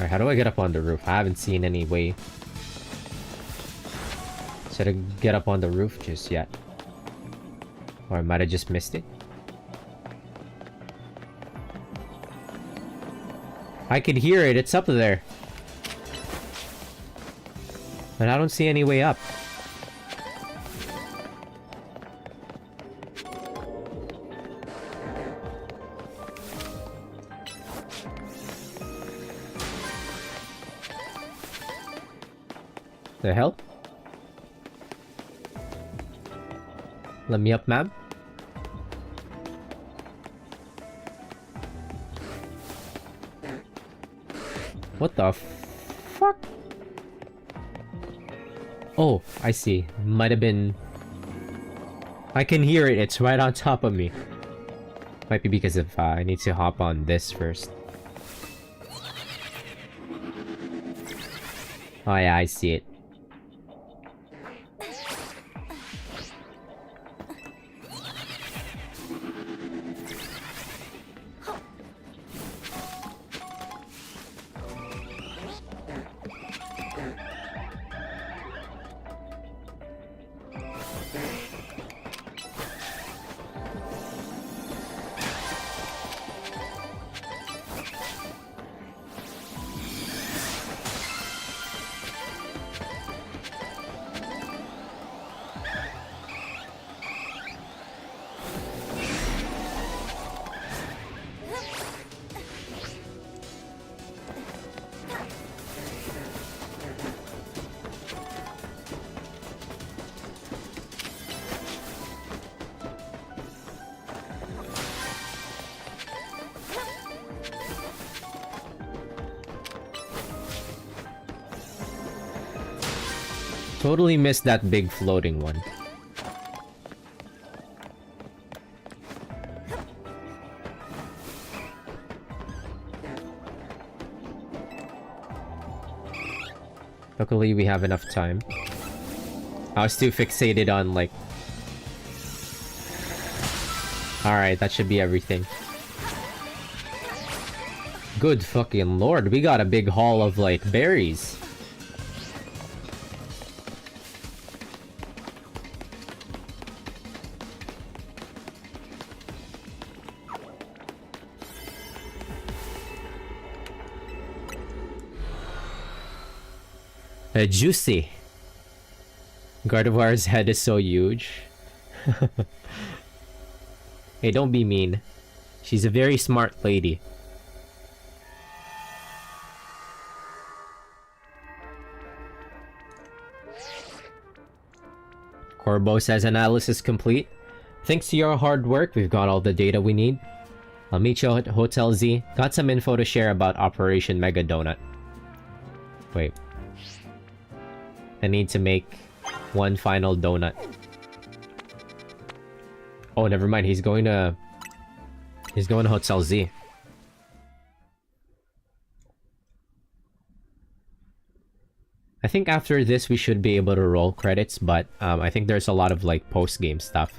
Alright, how do I get up on the roof? I haven't seen any way to get up on the roof just yet. Or I might have just missed it. I could hear it, it's up there. But I don't see any way up. The hell? Let me up, ma'am. What the fuck? Oh, I see. Might have been... I can hear it. It's right on top of me. Might be because of I need to hop on this first. Oh yeah, I see it. Totally missed that big floating one. Luckily, we have enough time. I was too fixated on, like... Alright, that should be everything. Good fucking lord, we got a big haul of, like, berries. Juicy. Gardevoir's head is so huge. Hey, don't be mean. She's a very smart lady. Corbo says analysis complete. Thanks to your hard work, we've got all the data we need. I'll meet you at Hotel Z. Got some info to share about Operation Mega Donut. Wait. I need to make one final donut. Oh, never mind. He's going to Hotel Z. I think after this we should be able to roll credits, but I think there's a lot of like post-game stuff.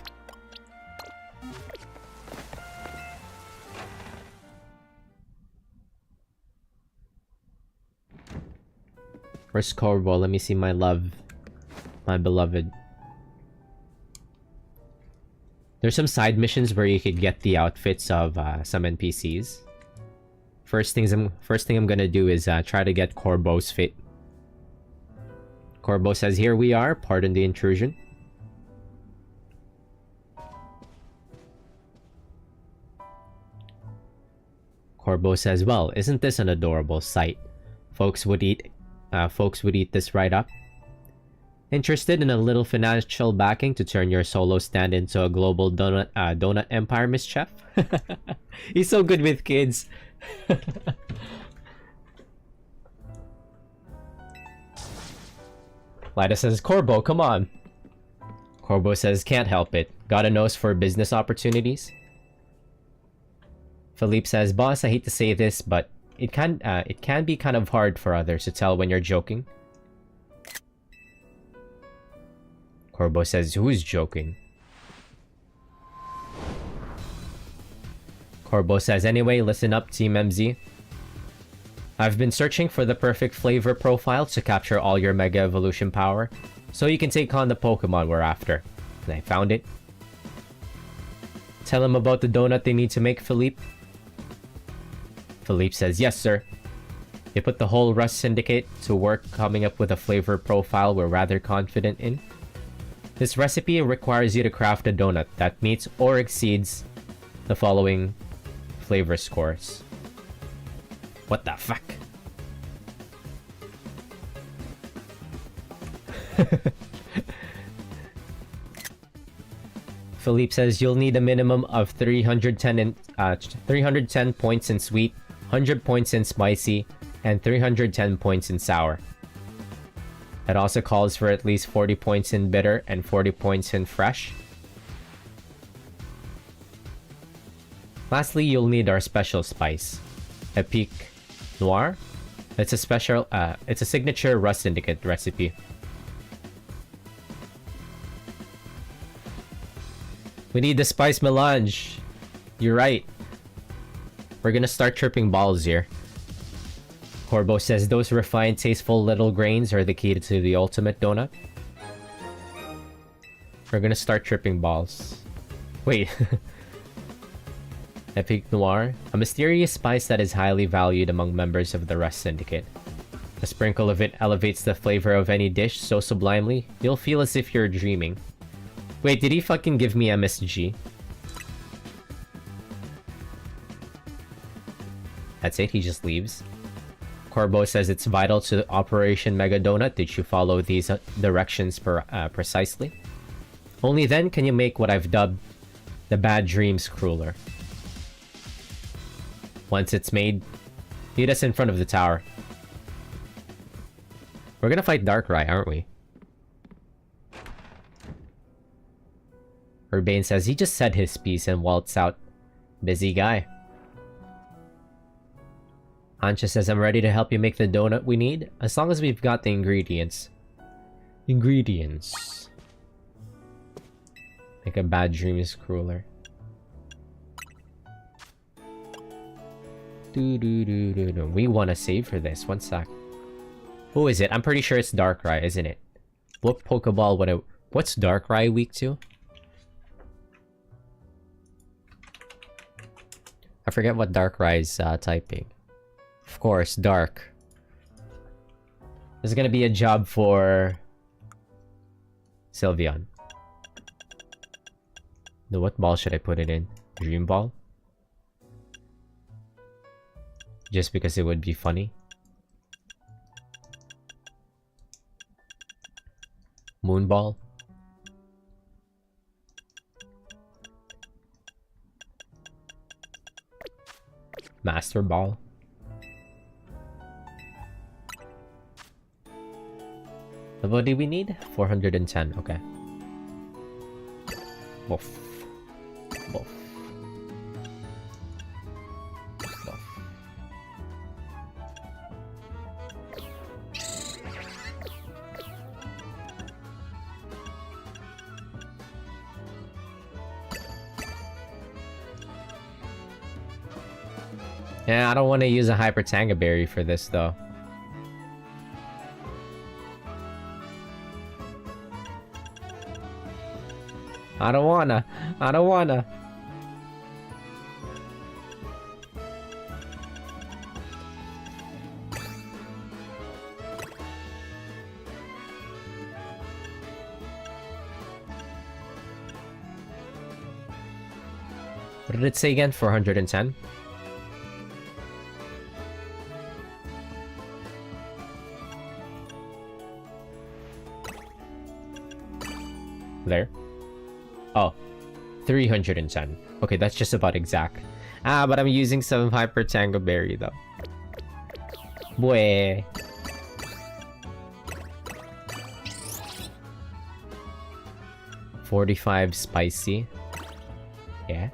Where's Corvo? Let me see my love. My beloved. There's some side missions where you could get the outfits of some NPCs. First thing I'm gonna do is try to get Corvo's fit. Corvo says, here we are, pardon the intrusion. Corvo says, well, isn't this an adorable sight? Folks would eat this right up. Interested in a little financial backing to turn your solo stand into a global donut empire, Miss Chef? He's so good with kids. Lida says, Corbo, come on. Corbo says, can't help it. Got a nose for business opportunities? Philippe says, boss, I hate to say this, but it can be kind of hard for others to tell when you're joking. Corbo says, who's joking? Corbo says, anyway, listen up, Team MZ. I've been searching for the perfect flavor profile to capture all your Mega Evolution power, so you can take on the Pokemon we're after. And I found it. Tell them about the donut they need to make, Philippe. Philippe says, yes, sir. They put the whole Rust Syndicate to work coming up with a flavor profile we're rather confident in. This recipe requires you to craft a donut that meets or exceeds the following flavor scores. What the fuck? Philippe says you'll need a minimum of 310 points in sweet, 100 points in spicy, and 310 points in sour. It also calls for at least 40 points in bitter and 40 points in fresh. Lastly, you'll need our special spice, Epic Noir. It's a signature Rust Syndicate recipe. We need the spice melange. You're right. We're gonna start tripping balls here. Corbo says those refined, tasteful little grains are the key to the ultimate donut. We're gonna start tripping balls. Wait. Epic Noir, a mysterious spice that is highly valued among members of the Rust Syndicate. A sprinkle of it elevates the flavor of any dish so sublimely, you'll feel as if you're dreaming. Wait, did he fucking give me MSG? That's it, he just leaves. Corbo says it's vital to Operation Mega Donut that you follow these directions precisely. Only then can you make what I've dubbed the bad dreams crueler. Once it's made, meet us in front of the tower. We're gonna fight Darkrai, aren't we? Urbane says he just said his piece and waltzed out. Busy guy. Ancha says, I'm ready to help you make the donut we need, as long as we've got the ingredients. Ingredients. Make a bad dream is crueler. We want to save for this. One sec. Who is it? I'm pretty sure it's Darkrai, isn't it? What Pokeball would it... What's Darkrai weak to? I forget what Darkrai's typing. Of course, Dark. There's gonna be a job for... Sylveon. What ball should I put it in? Dream Ball? Just because it would be funny. Moon Ball? Master Ball? What do we need? 410, okay. Woof. Woof. Woof. Yeah, I don't want to use a Hyper Tanga Berry for this though. I don't wanna. What did it say again? 410? There. Oh, 310. Okay, that's just about exact. Ah, but I'm using some Hyper Tango Berry though. Boy. $45 spicy. Yeah.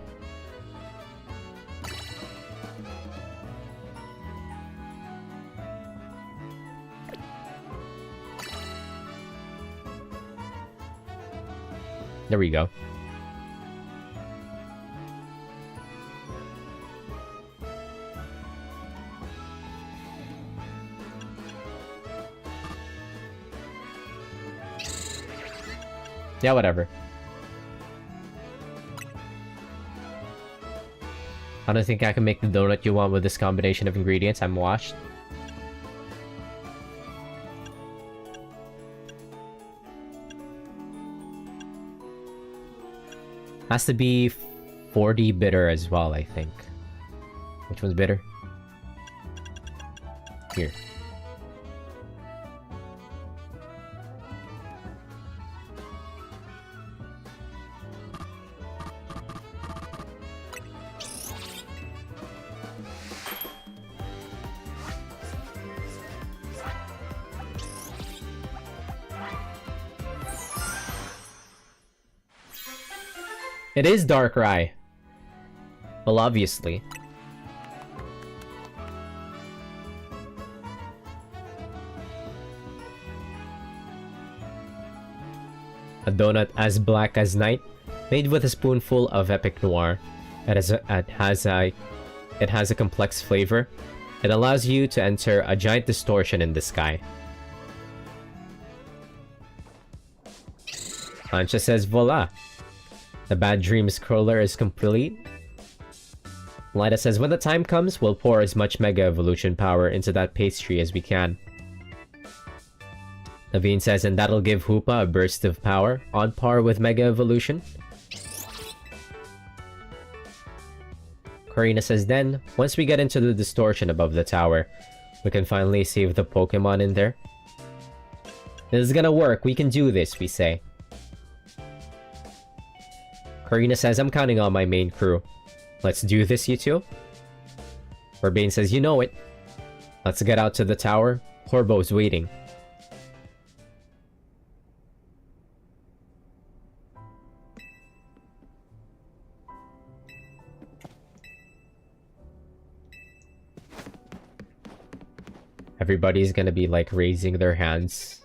There we go. Yeah, whatever. I don't think I can make the donut you want with this combination of ingredients. I'm washed. Has to be 40 bitter as well, I think. Which one's bitter? Here. It is Darkrai. Well, obviously. A donut as black as night, made with a spoonful of Epic Noir. It has a complex flavor. It allows you to enter a giant distortion in the sky. Ancha says, voila! The bad dreams crawler is complete. Lida says, when the time comes, we'll pour as much Mega Evolution power into that pastry as we can. Naveen says, and that'll give Hoopa a burst of power, on par with Mega Evolution. Karina says, then, once we get into the distortion above the tower, we can finally save the Pokemon in there. This is gonna work, we can do this, we say. Karina says, I'm counting on my main crew. Let's do this, you two. Urbane says, you know it. Let's get out to the tower. Corbo's waiting. Everybody's gonna be like raising their hands.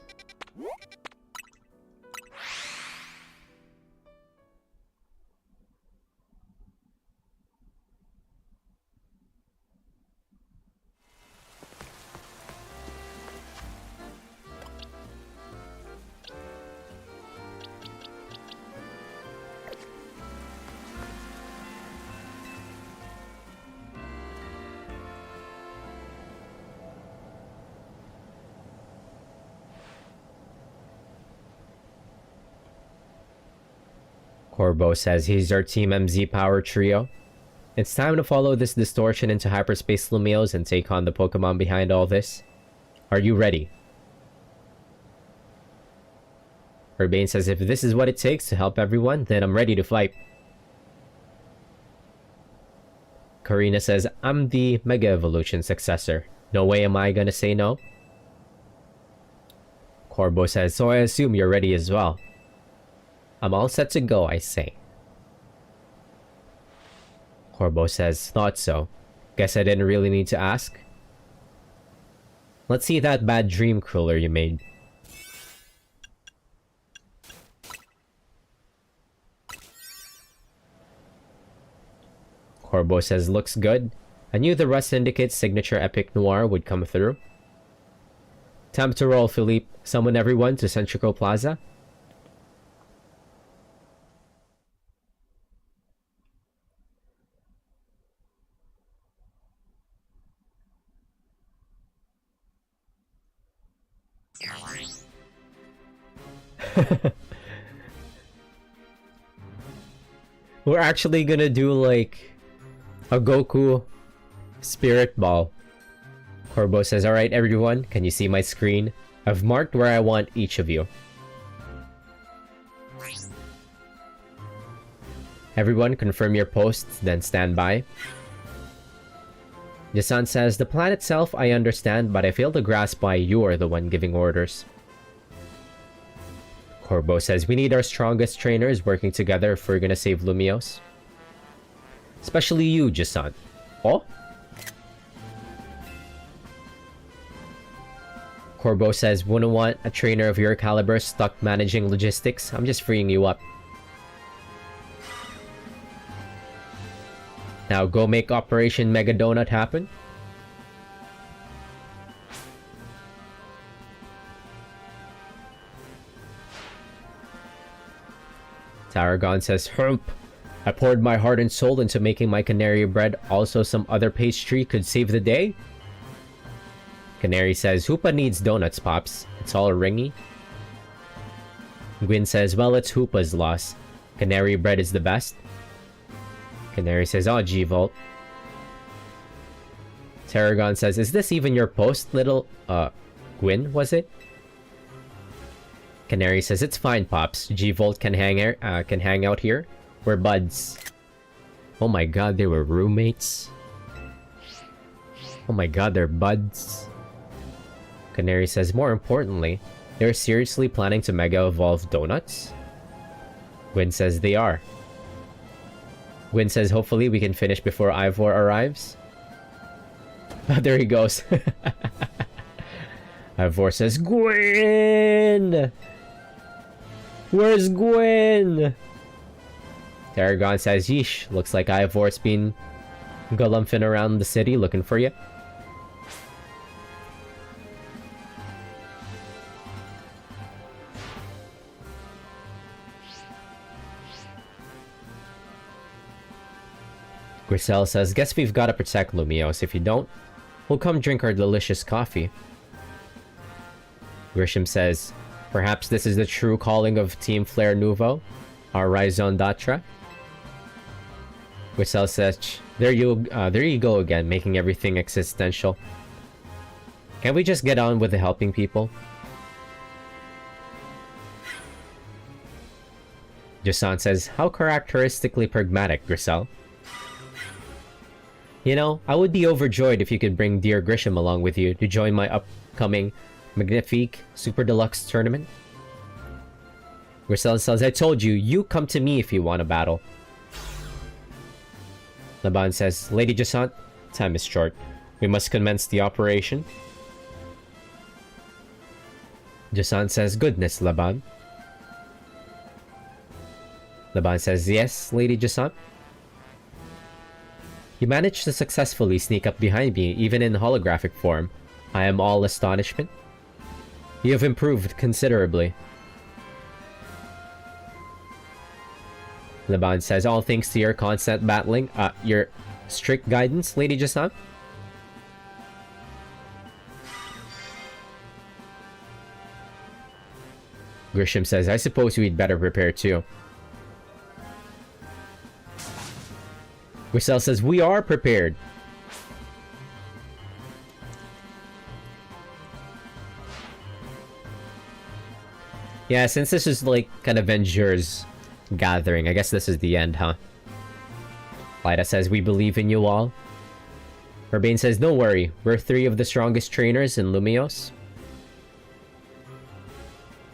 Corbo says he's our Team MZ power trio. It's time to follow this distortion into hyperspace Lumios and take on the Pokemon behind all this. Are you ready? Urbane says if this is what it takes to help everyone, then I'm ready to fight. Karina says, I'm the Mega Evolution successor. No way am I gonna say no. Corbo says, so I assume you're ready as well. I'm all set to go, I say. Corbo says, thought so. Guess I didn't really need to ask. Let's see that bad dream cruller you made. Corbo says, looks good. I knew the Rust Syndicate's signature epic noir would come through. Time to roll, Philippe. Summon everyone to Centrico Plaza. We're actually gonna do like a Goku Spirit Ball. Corbo says, alright everyone, can you see my screen? I've marked where I want each of you. Everyone confirm your posts, then stand by. Jason says, the plan itself I understand, but I fail to grasp why you are the one giving orders. Corbo says, we need our strongest trainers working together if we're gonna save Lumios. Especially you, Jason. Oh? Corbo says, wouldn't want a trainer of your caliber stuck managing logistics. I'm just freeing you up. Now go make Operation Mega Donut happen. Tarragon says, herp. I poured my heart and soul into making my canary bread. Also some other pastry could save the day? Canary says, Hoopa needs donuts, Pops. It's all ringy. Gwyn says, well, it's Hoopa's loss. Canary bread is the best. Canary says, oh, G-Volt. Tarragon says, is this even your post, little... Gwyn, was it? Canary says, it's fine, Pops. G-Volt can hang out here. We're buds. Oh my god, they were roommates. Oh my god, they're buds. Canary says, more importantly, they're seriously planning to Mega Evolve Donuts? Gwyn says they are. Gwyn says, hopefully we can finish before Ivor arrives. Oh, there he goes. Ivor says, Gwyn! Where's Gwyn? Tarragon says, yeesh, looks like Ivor's been galumphing around the city looking for you. Grisel says, guess we've gotta protect Lumios. If you don't, we'll come drink our delicious coffee. Grisham says, perhaps this is the true calling of Team Flare Nouveau, our Raizon Datra. Grisel says, there you go again, making everything existential. Can't we just get on with the helping people? Jason says, how characteristically pragmatic, Grisel. You know, I would be overjoyed if you could bring dear Grisham along with you to join my upcoming Magnifique Super Deluxe tournament. Grisel says, I told you, you come to me if you want a battle. Laban says, Lady Jason, time is short. We must commence the operation. Jason says, goodness, Laban. Laban says, yes, Lady Jason. You managed to successfully sneak up behind me, even in holographic form. I am all astonishment. You have improved considerably. Laban says, all thanks to your constant battling, your strict guidance, Lady Jason. Grisham says, I suppose we'd better prepare too. Grisel says, we are prepared. Yeah, since this is like an Avengers gathering, I guess this is the end, huh? Lyda says, we believe in you all. Urbane says, don't worry, we're 3 of the strongest trainers in Lumios.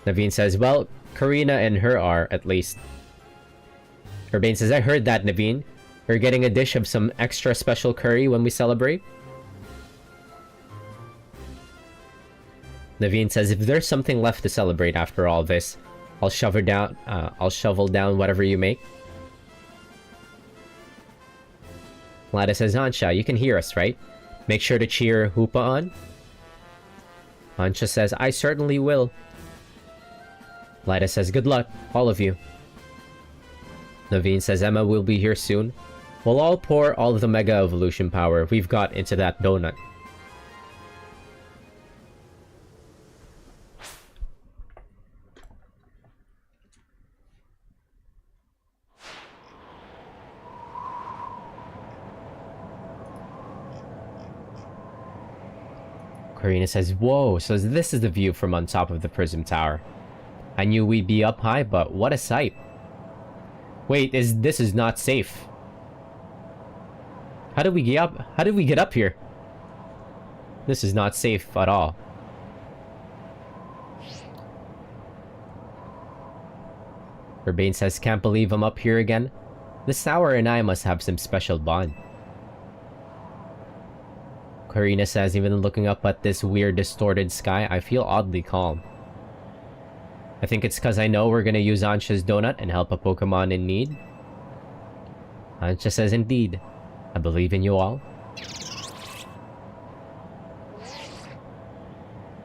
Naveen says, well, Karina and her are, at least. Urbane says, I heard that, Naveen. We're getting a dish of some extra special curry when we celebrate. Naveen says, if there's something left to celebrate after all this, I'll shovel down whatever you make. Lada says, Ansha, you can hear us, right? Make sure to cheer Hoopa on. Ansha says, I certainly will. Lida says, good luck, all of you. Naveen says, Emma will be here soon. We'll all pour all of the Mega Evolution power we've got into that donut. Karina says, whoa, so this is the view from on top of the Prism Tower. I knew we'd be up high, but what a sight. Wait, this is not safe. How did we get up? How did we get up here? This is not safe at all. Urbane says, can't believe I'm up here again. This tower and I must have some special bond. Karina says, even looking up at this weird distorted sky, I feel oddly calm. I think it's because I know we're gonna use Ansha's donut and help a Pokemon in need. Ansha says, indeed. I believe in you all.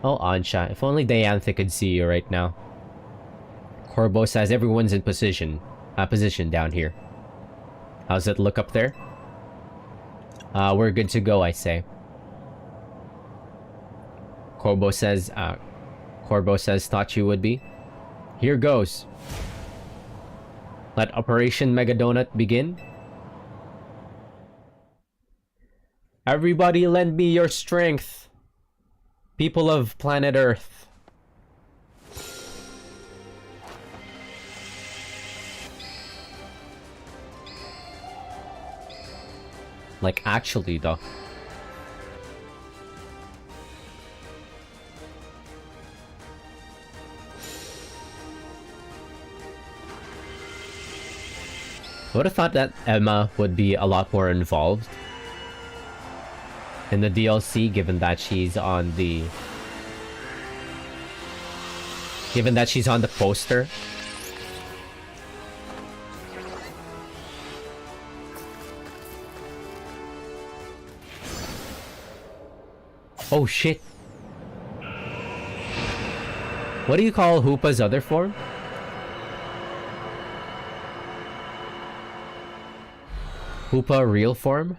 Oh, Ansha, if only Diantha could see you right now. Corbo says everyone's in position down here. How's it look up there? We're good to go, I say. Corbo says, thought you would be. Here goes. Let Operation Mega Donut begin. Everybody lend me your strength. People of planet Earth. Like, actually, though. I would have thought that Emma would be a lot more involved in the DLC, given that she's on the poster. Oh shit. What do you call Hoopa's other form? Hoopa real form?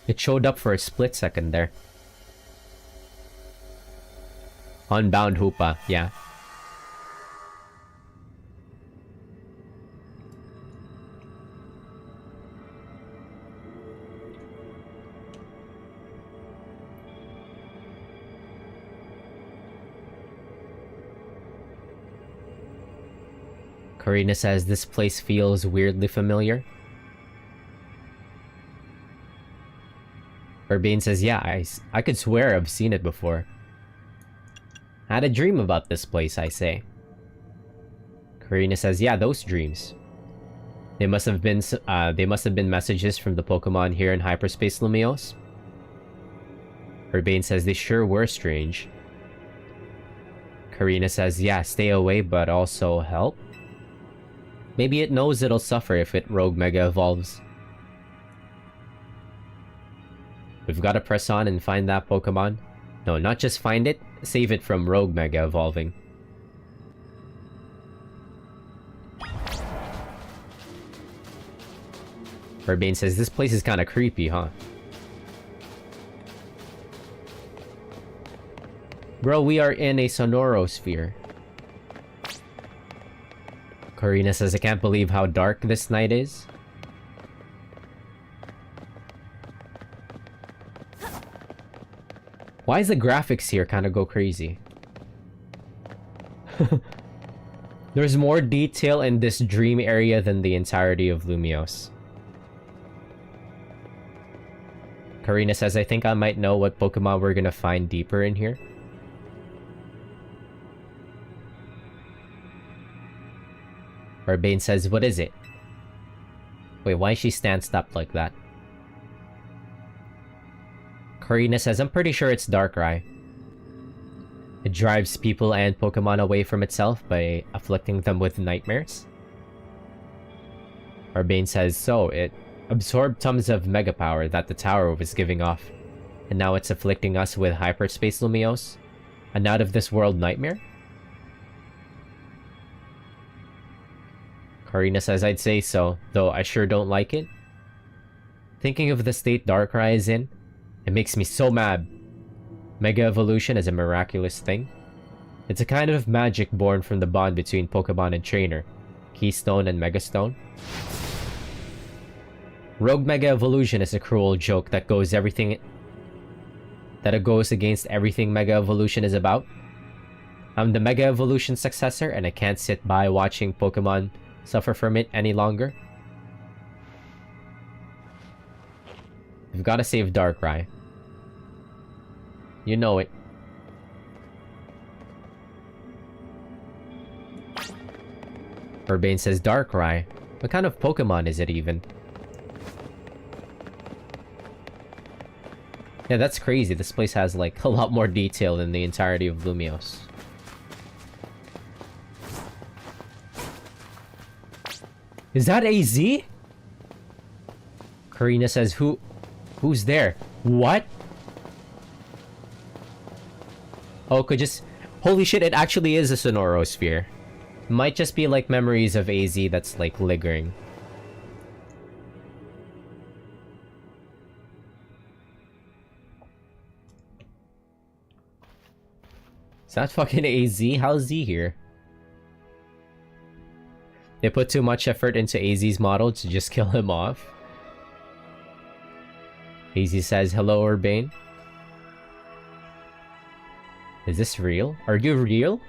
It showed up for a split second there. Unbound Hoopa, yeah. Karina says this place feels weirdly familiar. Urbane says, yeah, I could swear I've seen it before. I had a dream about this place, I say. Karina says, yeah, those dreams. They must have been messages from the Pokemon here in Hyperspace Lumios. Urbane says they sure were strange. Karina says, yeah, stay away, but also help. Maybe it knows it'll suffer if it rogue mega evolves. We've got to press on and find that Pokemon. No, not just find it, save it from rogue mega evolving. Urbane says, this place is kind of creepy, huh? Bro, we are in a sonorosphere. Karina says, I can't believe how dark this night is. Why is the graphics here kind of go crazy? There's more detail in this dream area than the entirety of Lumiose. Karina says, I think I might know what Pokemon we're gonna find deeper in here. Urbane says, what is it? Wait, why is she stanced up like that? Karina says, I'm pretty sure it's Darkrai. It drives people and Pokemon away from itself by afflicting them with nightmares. Urbane says, so it absorbed tons of mega power that the tower was giving off, and now it's afflicting us with hyperspace Lumiose, an out-of-this-world nightmare? Karina says, I'd say so, though I sure don't like it. Thinking of the state Darkrai is in, it makes me so mad. Mega evolution is a miraculous thing. It's a kind of magic born from the bond between Pokemon and trainer, Keystone and Megastone. Rogue Mega Evolution is a cruel joke that goes against everything Mega Evolution is about. I'm the Mega Evolution successor and I can't sit by watching Pokemon suffer from it any longer. We've got to save Darkrai. You know it. Urbane says, Darkrai? What kind of Pokemon is it even? Yeah, that's crazy. This place has, like, a lot more detail than the entirety of Lumiose. Is that AZ? Karina says, who's there? What? Oh, could just... Holy shit, it actually is a Sonorosphere. Might just be, like, memories of AZ that's, like, lingering. Is that fucking AZ? How's Z here? They put too much effort into AZ's model to just kill him off. AZ says, hello, Urbane. Is this real? Are you real?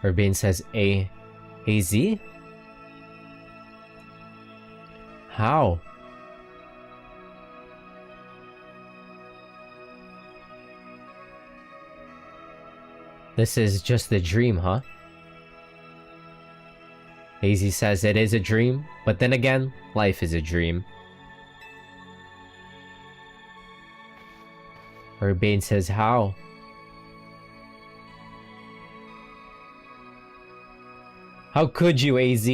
Urbane says, AZ? How? This is just a dream, huh? AZ says it is a dream, but then again, life is a dream. Urbane says, how? How could you, AZ?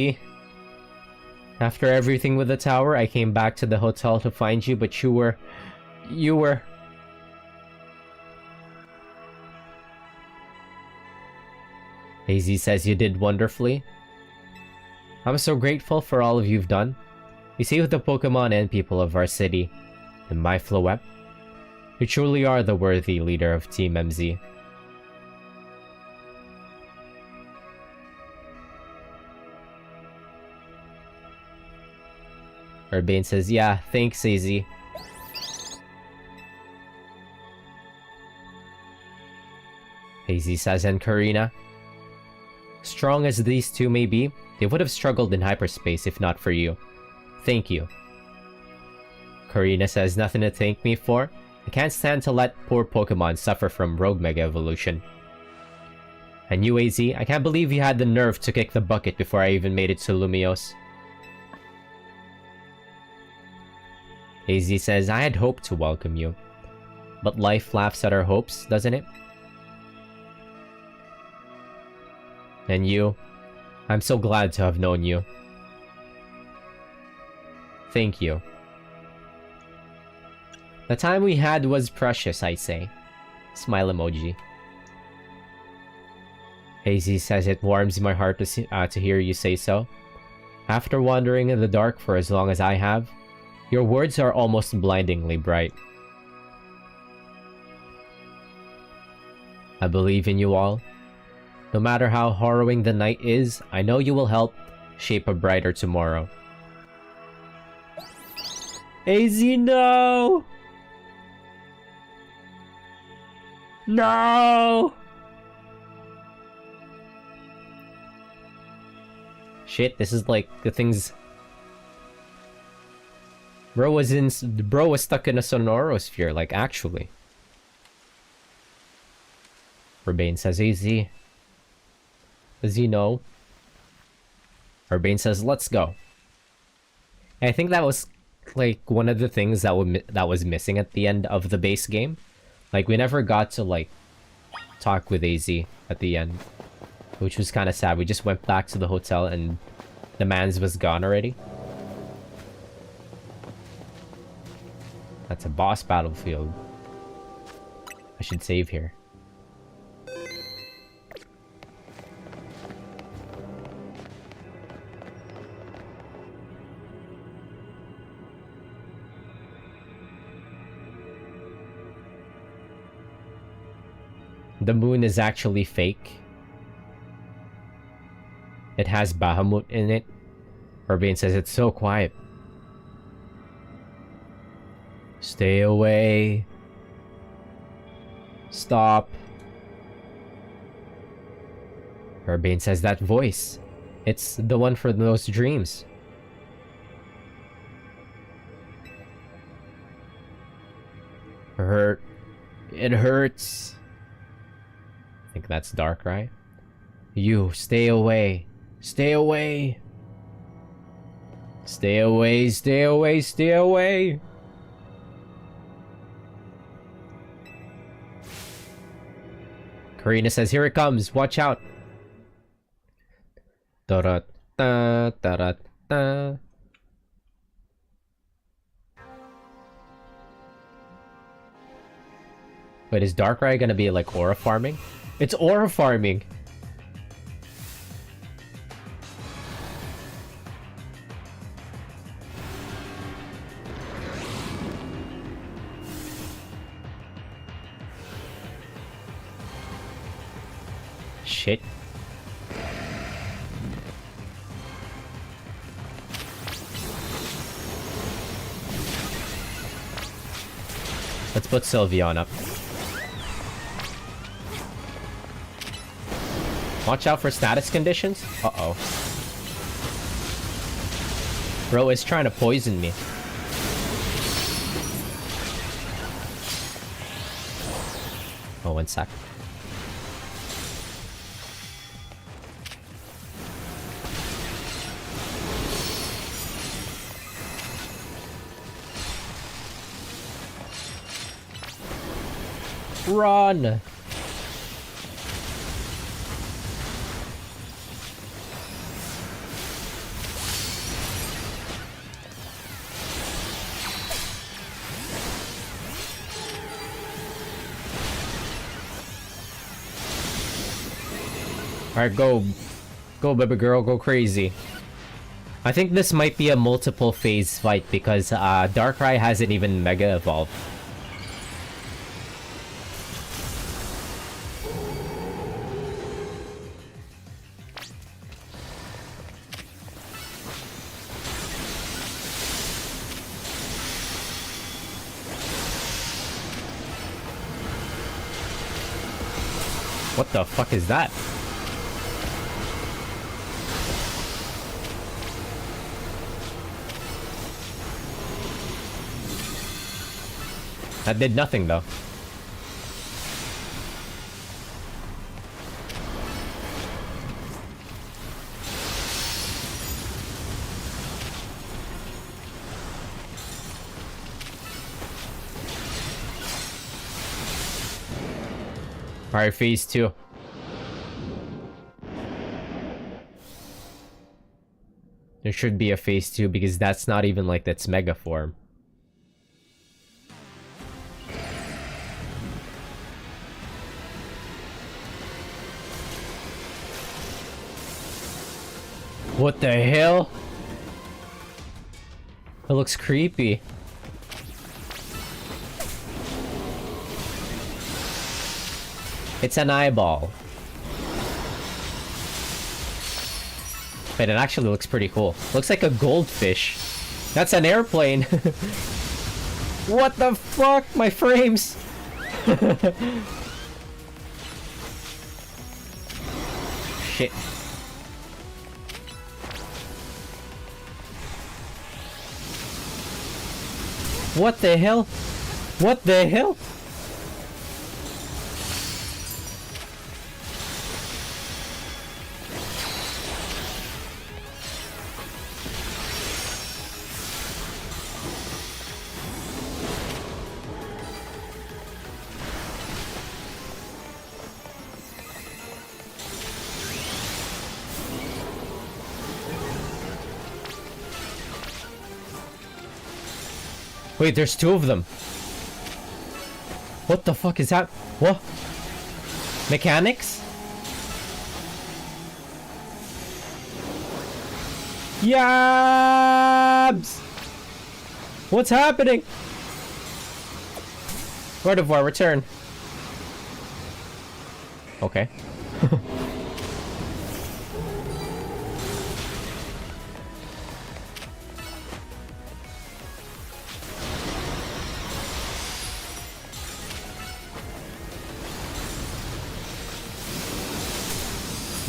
After everything with the tower, I came back to the hotel to find you, but you were... AZ says you did wonderfully. I'm so grateful for all of you've done. You saved the Pokemon and people of our city. And my Floette, you truly are the worthy leader of Team MZ. Urbane says, yeah, thanks, AZ. AZ says, and Karina? Strong as these two may be, they would have struggled in hyperspace if not for you. Thank you. Karina says, nothing to thank me for. I can't stand to let poor Pokemon suffer from Rogue Mega Evolution. And you, AZ, I can't believe you had the nerve to kick the bucket before I even made it to Lumiose. AZ says, I had hoped to welcome you. But life laughs at our hopes, doesn't it? And you, I'm so glad to have known you. Thank you. The time we had was precious, I say. Smile emoji. Hazy says it warms my heart to hear you say so. After wandering in the dark for as long as I have, your words are almost blindingly bright. I believe in you all. No matter how harrowing the night is, I know you will help shape a brighter tomorrow. AZ, no! No! Shit, this is like the things... Bro was stuck in a sonorosphere, like actually. Urbane says, AZ. Does he know? Urbane says, let's go. And I think that was like one of the things that was missing at the end of the base game. Like we never got to like talk with AZ at the end, which was kind of sad. We just went back to the hotel and the man's was gone already. That's a boss battlefield. I should save here. The moon is actually fake. It has Bahamut in it. Urbane says it's so quiet. Stay away. Stop. Urbane says that voice. It's the one for those dreams. It hurts. I think that's dark, right? You, stay away. Stay away. Stay away, stay away, stay away. Karina says, here it comes. Watch out. Da-da-da, da-da-da. Wait, is Darkrai gonna be like aura farming? It's aura farming! Shit. Let's put Sylveon up. Watch out for status conditions. Uh-oh. Bro is trying to poison me. Oh, 1 sec. Run! Alright, go. Go, baby girl, go crazy. I think this might be a multiple phase fight because Darkrai hasn't even Mega Evolved. What the fuck is that? That did nothing though. Alright, phase 2. There should be a phase 2 because that's not even like that's mega form. What the hell? It looks creepy. It's an eyeball. But it actually looks pretty cool. Looks like a goldfish. That's an airplane. What the fuck? My frames. Shit. What the hell? What the hell? Wait, there's 2 of them. What the fuck is that? What? Mechanics? Yabs! What's happening? Word of War, return. Okay.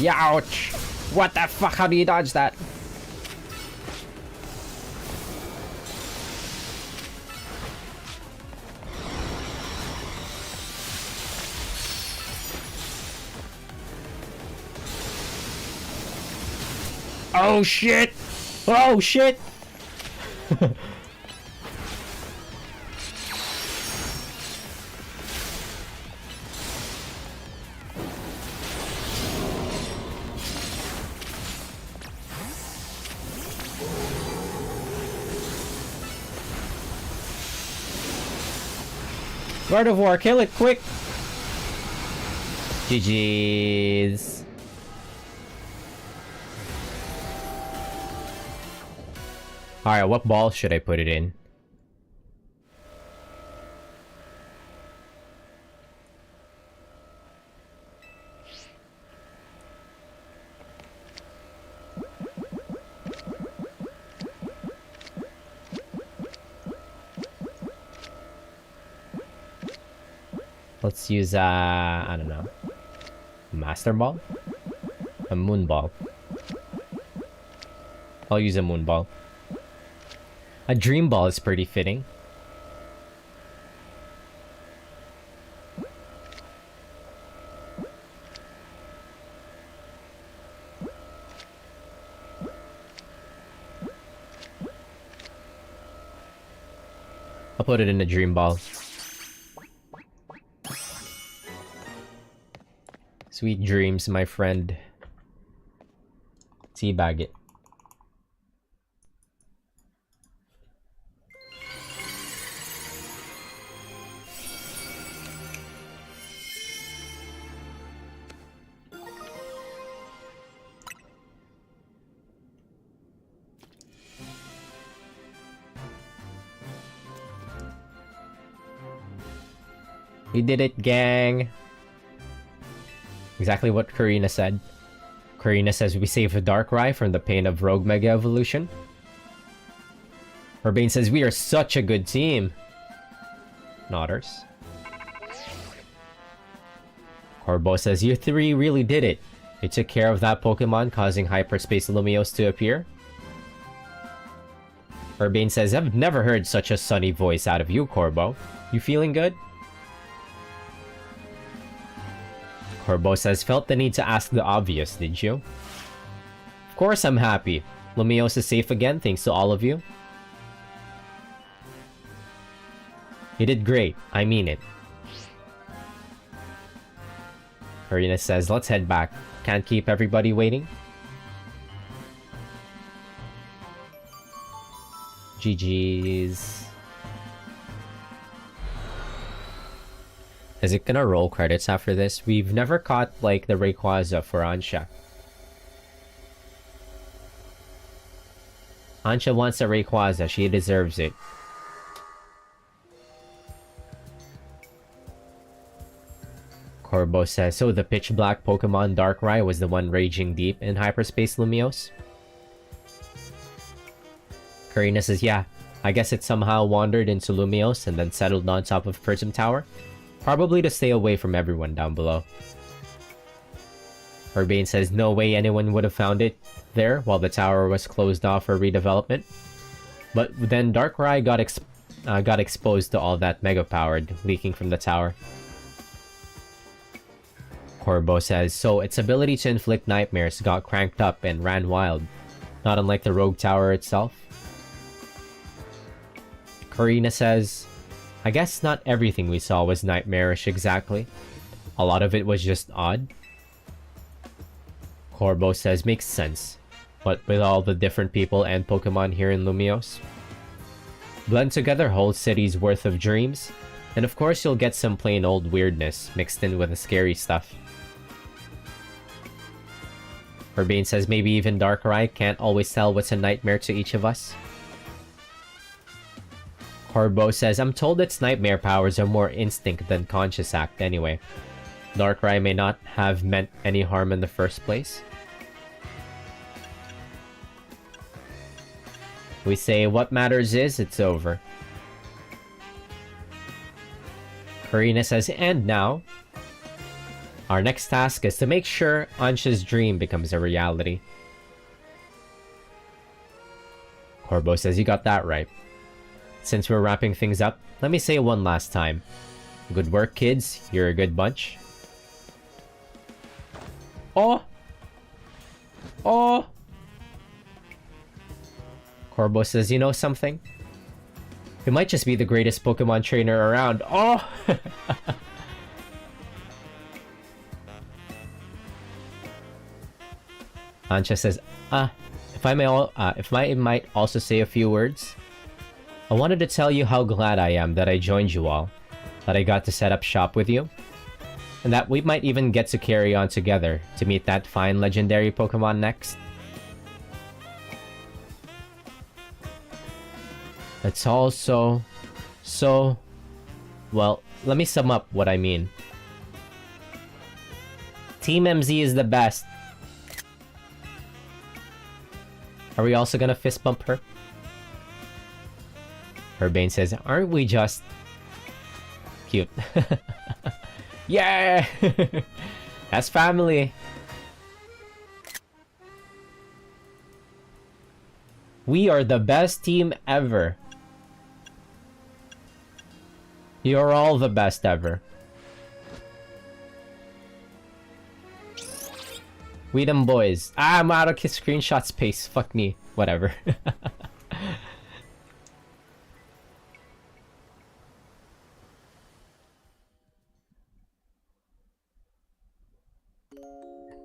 Youch! What the fuck? How do you dodge that? Oh shit! Oh shit! Lord of War, kill it quick! GG's. Alright, what ball should I put it in? Let's use I don't know. Master Ball? A Moon Ball. I'll use a Moon Ball. A Dream Ball is pretty fitting. I'll put it in a Dream Ball. Sweet dreams, my friend. Teabag it. We did it, gang. Exactly what Karina said. Karina says we save a Darkrai from the pain of Rogue Mega Evolution. Urbane says we are such a good team. Nodders. Corbo says you 3 really did it. You took care of that Pokemon, causing Hyperspace Lumiose to appear. Urbane says I've never heard such a sunny voice out of you, Corbo. You feeling good? Corbo says, felt the need to ask the obvious, did you? Of course I'm happy. Lumiose is safe again, thanks to all of you. You did great, I mean it. Karina says, let's head back. Can't keep everybody waiting. GG's. Is it gonna roll credits after this? We've never caught, like, the Rayquaza for Ansha. Ansha wants a Rayquaza. She deserves it. Corbo says, so the pitch black Pokemon Darkrai was the one raging deep in hyperspace Lumiose? Karina says, yeah, I guess it somehow wandered into Lumiose and then settled on top of Prism Tower. Probably to stay away from everyone down below. Urbane says, no way anyone would have found it there while the tower was closed off for redevelopment. But then Darkrai got exposed to all that mega power leaking from the tower. Corbo says, so its ability to inflict nightmares got cranked up and ran wild, not unlike the Rogue Tower itself. Karina says, I guess not everything we saw was nightmarish exactly. A lot of it was just odd. Corbo says, makes sense. But with all the different people and Pokemon here in Lumiose, blend together whole cities worth of dreams, and of course you'll get some plain old weirdness mixed in with the scary stuff. Urbane says maybe even Darkrai can't always tell what's a nightmare to each of us. Corbo says, I'm told its nightmare powers are more instinct than conscious act anyway. Darkrai may not have meant any harm in the first place. We say what matters is it's over. Karina says, and now, our next task is to make sure Ansha's dream becomes a reality. Corbo says, you got that right. Since we're wrapping things up, let me say one last time. Good work, kids. You're a good bunch. Oh! Oh! Corbo says, you know something? You might just be the greatest Pokemon trainer around. Oh! Ansha says, if I might also say a few words. I wanted to tell you how glad I am that I joined you all, that I got to set up shop with you, and that we might even get to carry on together to meet that fine legendary Pokemon next. It's all so... Well, let me sum up what I mean. Team MZ is the best. Are we also gonna fist bump her? Urbane says, aren't we just... cute. Yeah! That's family! We are the best team ever. You're all the best ever. We them boys. I'm out of screenshot space. Fuck me. Whatever.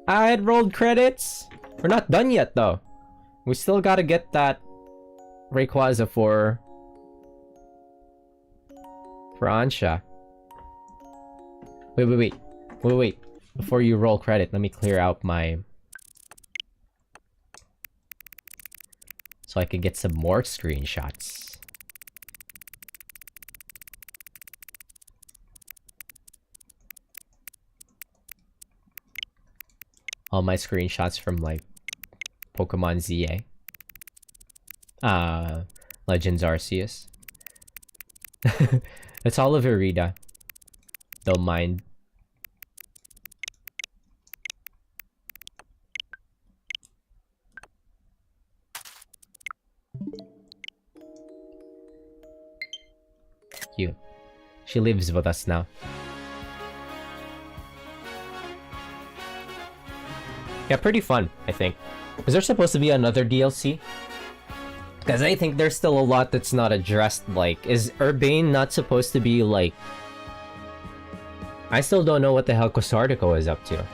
I had rolled credits. We're not done yet, though. We still gotta get that Rayquaza for Ansha. Wait. Before you roll credit, let me clear out my... so I can get some more screenshots. All my screenshots from, like, Pokemon ZA. Legends Arceus. It's all of Irida. Don't mind. Cute. She lives with us now. Yeah, pretty fun, I think. Is there supposed to be another DLC? Because I think there's still a lot that's not addressed, like... Is Urbane not supposed to be, like... I still don't know what the hell Cosartico is up to.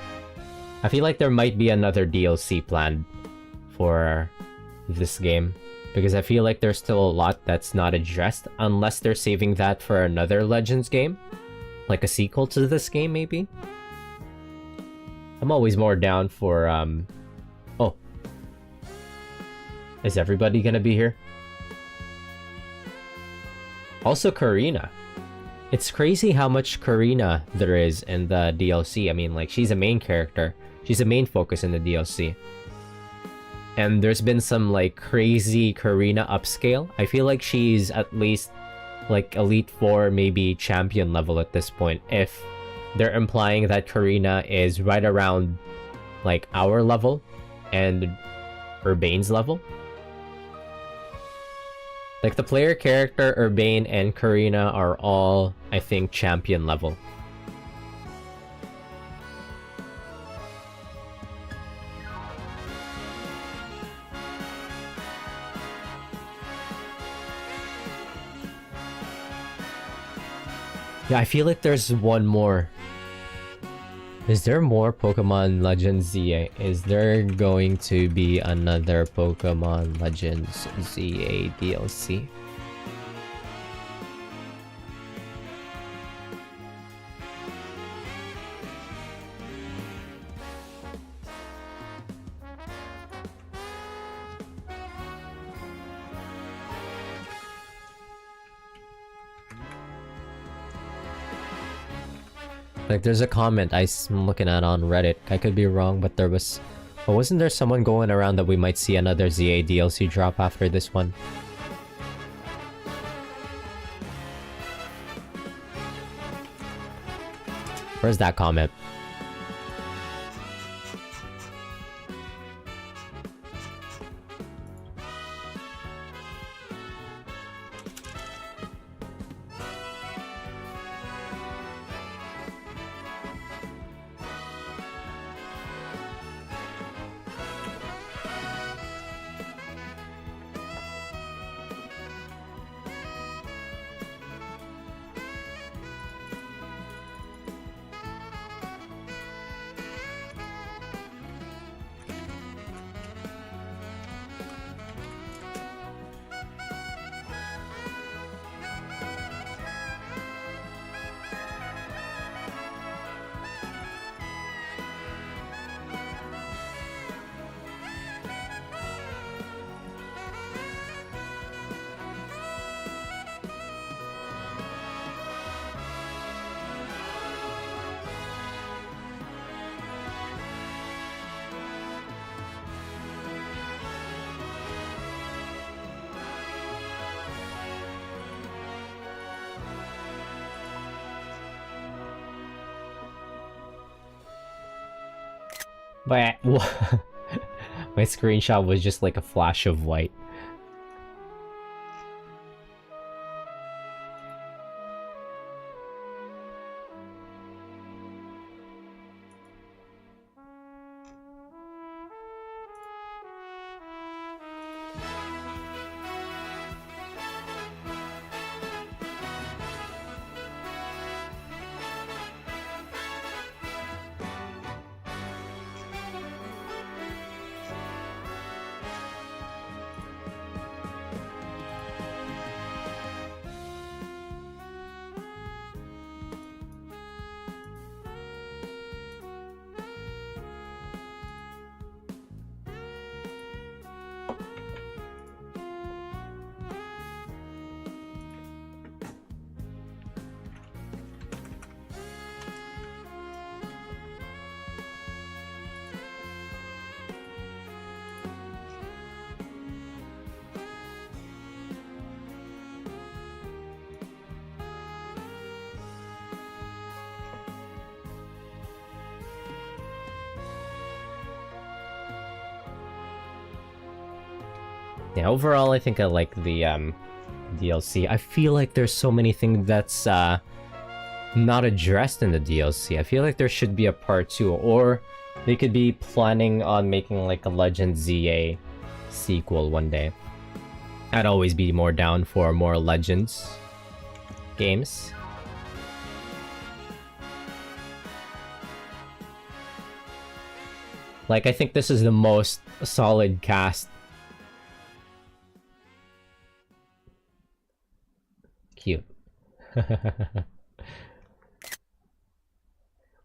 I feel like there might be another DLC planned for this game, because I feel like there's still a lot that's not addressed, unless they're saving that for another Legends game, like a sequel to this game maybe. I'm always more down for oh, is everybody gonna be here? Also Karina. It's crazy how much Karina there is in the DLC. I mean, like, she's a main character. She's a main focus in the DLC. And there's been some, like, crazy Karina upscale. I feel like she's at least, like, Elite 4, maybe Champion level at this point. If they're implying that Karina is right around, like, our level and Urbane's level. Like, the player character, Urbane, and Karina are all, I think, Champion level. Yeah, I feel like there's one more. Is there more Pokemon Legends ZA? Is there going to be another Pokemon Legends ZA DLC? Like, there's a comment I'm looking at on Reddit. I could be wrong, but there was... But wasn't there someone going around that we might see another ZA DLC drop after this one? Where's that comment? But my screenshot was just like a flash of white. Yeah, overall, I think I like the DLC. I feel like there's so many things that's not addressed in the DLC. I feel like there should be a part 2, or they could be planning on making like a Legend ZA sequel one day. I'd always be more down for more Legends games. Like, I think this is the most solid cast. Cute.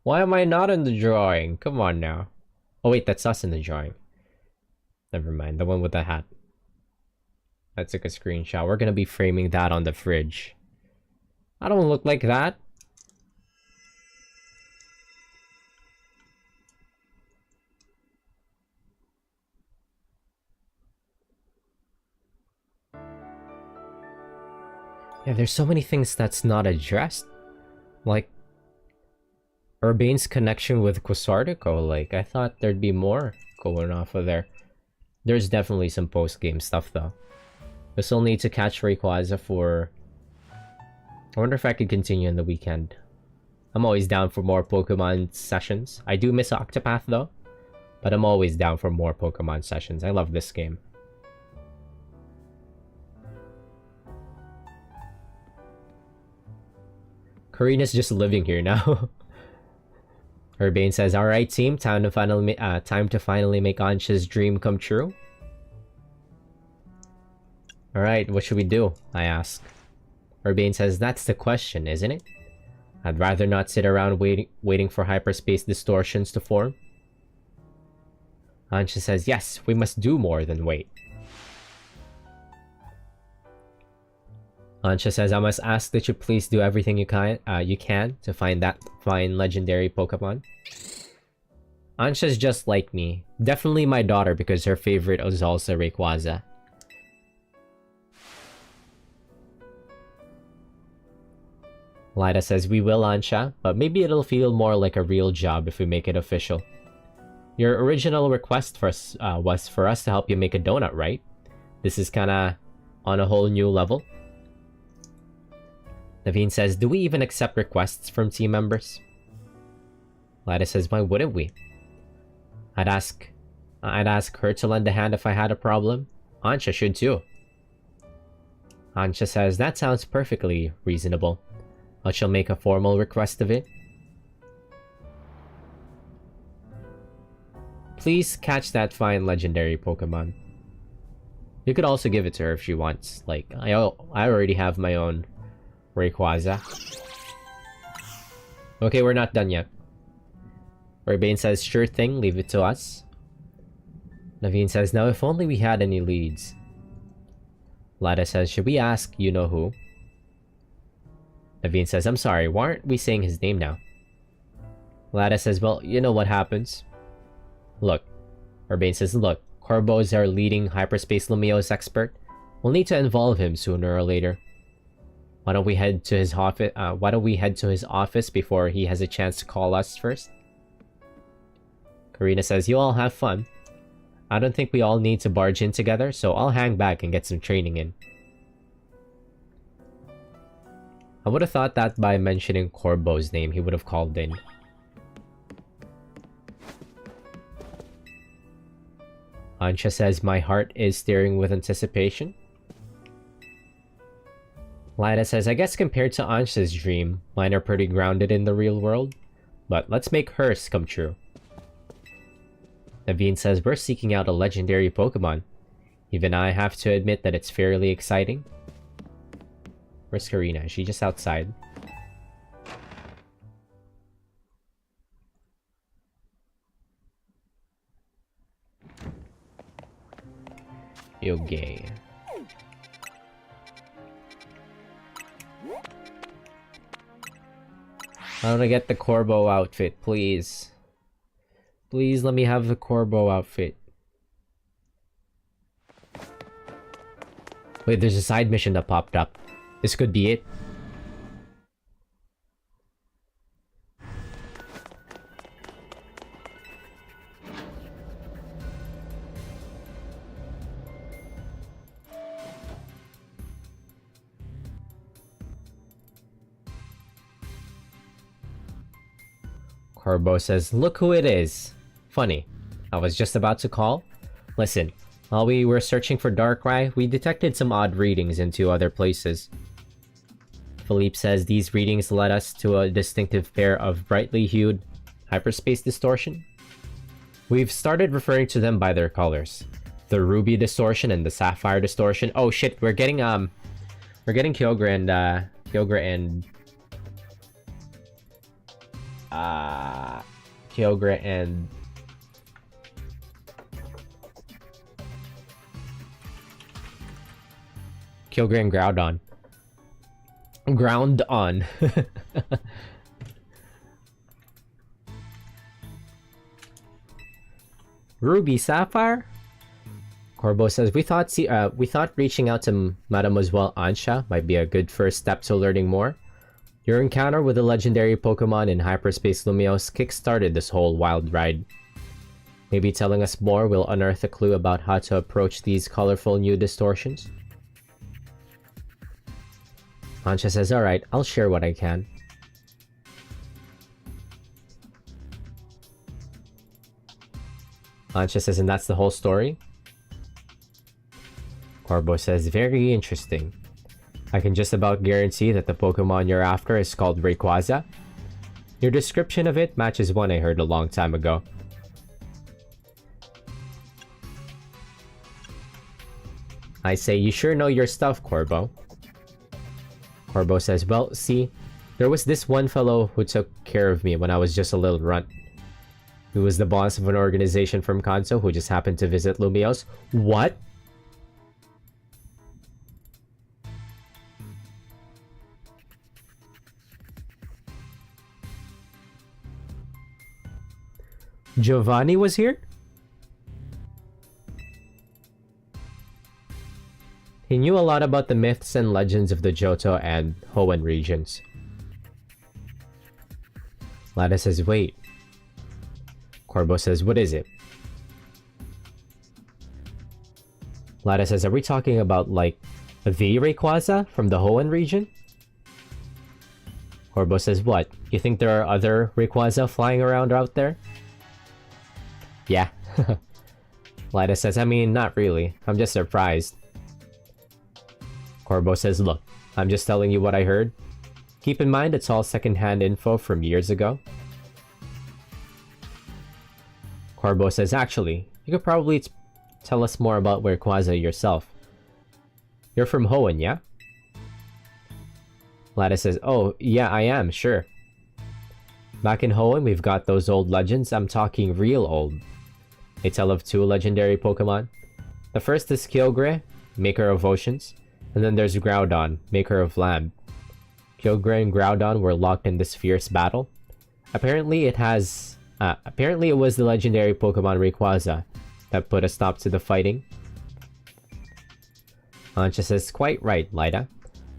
Why am I not in the drawing? Come on now. Oh wait, that's us in the drawing. Never mind, the one with the hat. I took a screenshot. We're gonna be framing that on the fridge. I don't look like that. Yeah, there's so many things that's not addressed. Like, Urbane's connection with Quasartico. Like, I thought there'd be more going off of there. There's definitely some post-game stuff, though. We still need to catch Rayquaza for... I wonder if I could continue on the weekend. I'm always down for more Pokemon sessions. I do miss Octopath, though. But I'm always down for more Pokemon sessions. I love this game. Karina's just living here now. Urbane says, "Alright team, time to finally make Ansha's dream come true." Alright, what should we do? I ask. Urbane says, "That's the question, isn't it? I'd rather not sit around waiting for hyperspace distortions to form." Ansha says, "Yes, we must do more than wait." Ansha says, "I must ask that you please do everything you can to find that fine legendary Pokemon." Ansha's just like me. Definitely my daughter because her favorite is also Rayquaza. Lida says, "We will, Ansha, but maybe it'll feel more like a real job if we make it official. Your original request for us, was for us to help you make a donut, right? This is kinda on a whole new level." Naveen says, "Do we even accept requests from team members?" Lida says, "Why wouldn't we? I'd ask her to lend a hand if I had a problem. Ansha should too." Ansha says, "That sounds perfectly reasonable. I shall make a formal request of it. Please catch that fine legendary Pokemon. You could also give it to her if she wants. Like, I already have my own Rayquaza." Okay, we're not done yet. Urbane says, "Sure thing, leave it to us." Naveen says, "Now if only we had any leads." Lada says, "Should we ask you-know-who?" Naveen says, "I'm sorry, why aren't we saying his name now?" Lada says, "Well, you know what happens." Look. Urbane says, "Look, Corbo is our leading hyperspace Lumiose expert. We'll need to involve him sooner or later. Why don't we head to his office before he has a chance to call us first?" Karina says, "You all have fun. I don't think we all need to barge in together, so I'll hang back and get some training in." I would have thought that by mentioning Corbo's name, he would have called in. Ansha says, "My heart is stirring with anticipation." Lida says, "I guess compared to Ansha's dream, mine are pretty grounded in the real world. But let's make hers come true." Naveen says, "We're seeking out a legendary Pokemon. Even I have to admit that it's fairly exciting." Where's Karina? Is she just outside? Yo gay. I want to get the Corbo outfit, please. Please let me have the Corbo outfit. Wait, there's a side mission that popped up. This could be it. Corbo says, "Look who it is." Funny. I was just about to call. Listen, while we were searching for Darkrai, we detected some odd readings in two other places. Philippe says these readings led us to a distinctive pair of brightly hued hyperspace distortion. We've started referring to them by their colors. The ruby distortion and the sapphire distortion. Oh shit, we're getting Kyogre and Kyogre and Groudon. Ground on. Ruby Sapphire? Corbo says, we thought reaching out to Mademoiselle Ansha might be a good first step to learning more. Your encounter with the legendary Pokemon in Hyperspace Lumiose kick-started this whole wild ride. Maybe telling us more will unearth a clue about how to approach these colorful new distortions? Ansha says, alright, I'll share what I can. Ansha says, and that's the whole story? Corbo says, very interesting. I can just about guarantee that the Pokemon you're after is called Rayquaza. Your description of it matches one I heard a long time ago. I say, you sure know your stuff, Corbo. Corbo says, well, see, there was this one fellow who took care of me when I was just a little runt. He was the boss of an organization from Kanto who just happened to visit Lumiose. What? Giovanni was here? He knew a lot about the myths and legends of the Johto and Hoenn regions. Lada says, wait. Corbo says, what is it? Lada says, are we talking about, like, the Rayquaza from the Hoenn region? Corbo says, what? You think there are other Rayquaza flying around out there? Yeah. Lida says, I mean, not really. I'm just surprised. Corbo says, look, I'm just telling you what I heard. Keep in mind it's all secondhand info from years ago. Corbo says, actually, you could probably tell us more about Rayquaza yourself. You're from Hoenn, yeah? Lida says, oh, yeah, I am, sure. Back in Hoenn, we've got those old legends. I'm talking real old. They tell of two legendary Pokemon. The first is Kyogre, maker of oceans, and then there's Groudon, maker of land. Kyogre and Groudon were locked in this fierce battle. Apparently it was the legendary Pokemon Rayquaza that put a stop to the fighting. Ansha says, quite right, Lida.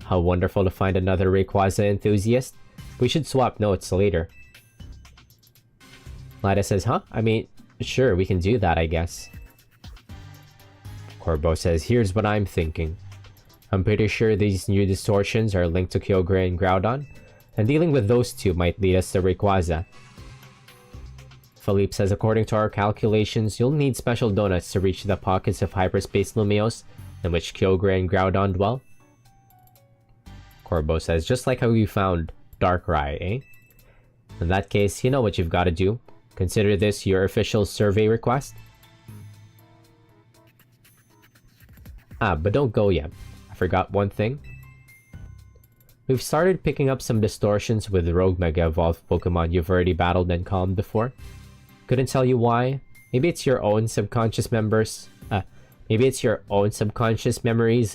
How wonderful to find another Rayquaza enthusiast. We should swap notes later. Lida says, huh? I mean, sure, we can do that, I guess. Corbo says, here's what I'm thinking. I'm pretty sure these new distortions are linked to Kyogre and Groudon, and dealing with those two might lead us to Rayquaza. Philippe says, according to our calculations, you'll need special donuts to reach the pockets of Hyperspace Lumiose in which Kyogre and Groudon dwell. Corbo says, just like how you found Darkrai, eh? In that case, you know what you've got to do. Consider this your official survey request. Ah, but don't go yet. I forgot one thing. We've started picking up some distortions with Rogue Mega Evolved Pokemon you've already battled and calmed before. Couldn't tell you why. Maybe it's your own subconscious memories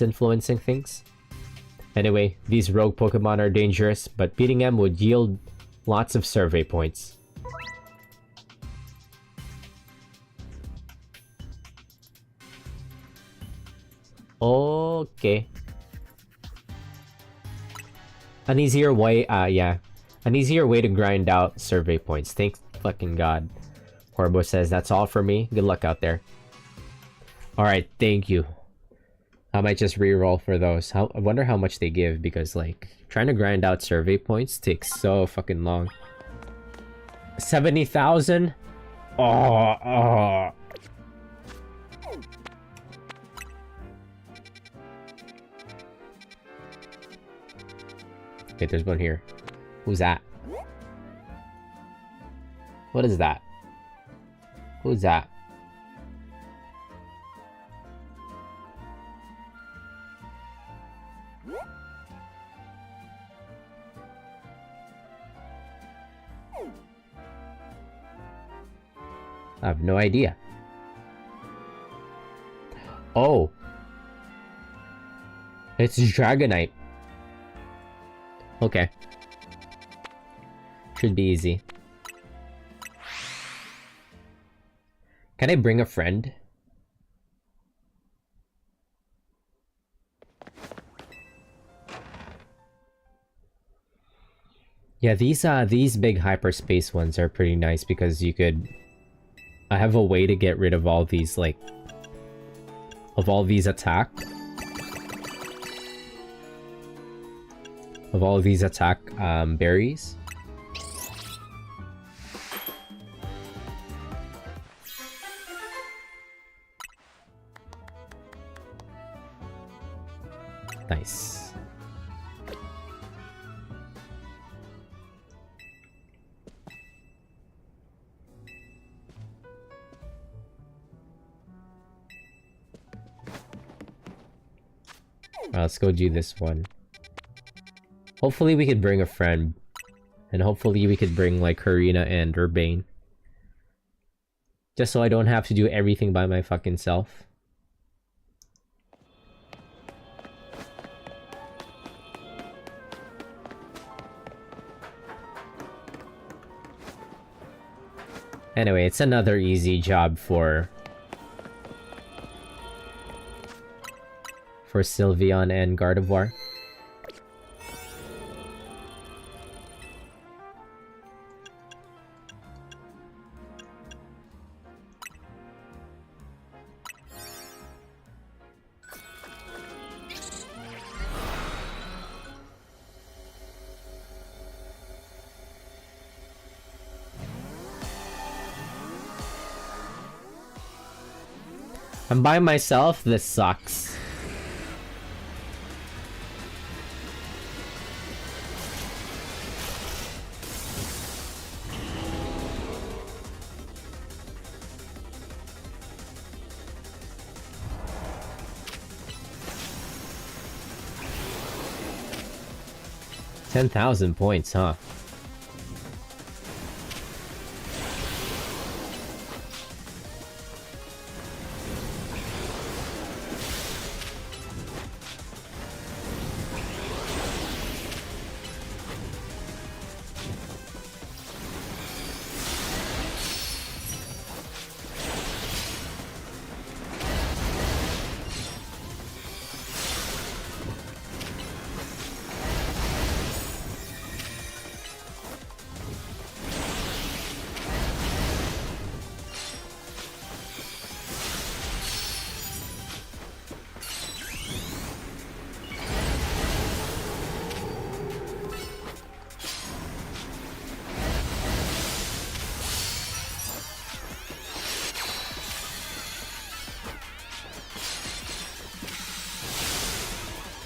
influencing things. Anyway, these rogue Pokemon are dangerous, but beating them would yield lots of survey points. Okay. An easier way to grind out survey points. Thank fucking God. Corbo says, that's all for me. Good luck out there. Alright, thank you. I might just reroll for those. I wonder how much they give, because, like, trying to grind out survey points takes so fucking long. 70,000? Oh. Okay, there's one here. Who's that? What is that? Who's that? I have no idea. Oh. It's Dragonite. Okay. Should be easy. Can I bring a friend? Yeah, these big hyperspace ones are pretty nice because you could... I have a way to get rid of all these, like... Of all these attack. Of all these attack, berries. Nice. Let's go do this one. Hopefully we could bring a friend. And hopefully we could bring like Karina and Urbane. Just so I don't have to do everything by my fucking self. Anyway, it's another easy job for Sylveon and Gardevoir. I'm by myself? This sucks. $10,000 huh?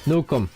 Nuke 'em.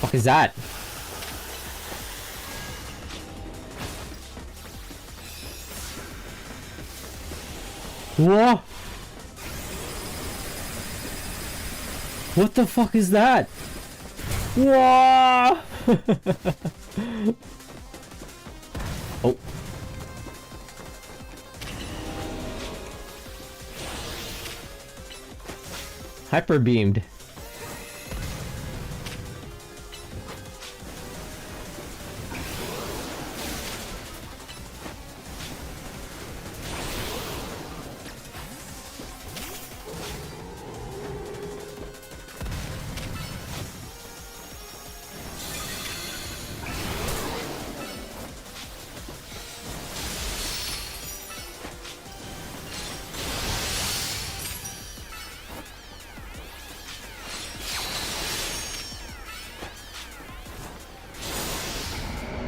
Fuck is that? Whoa! What the fuck is that? Whoa! Oh. Hyper beamed.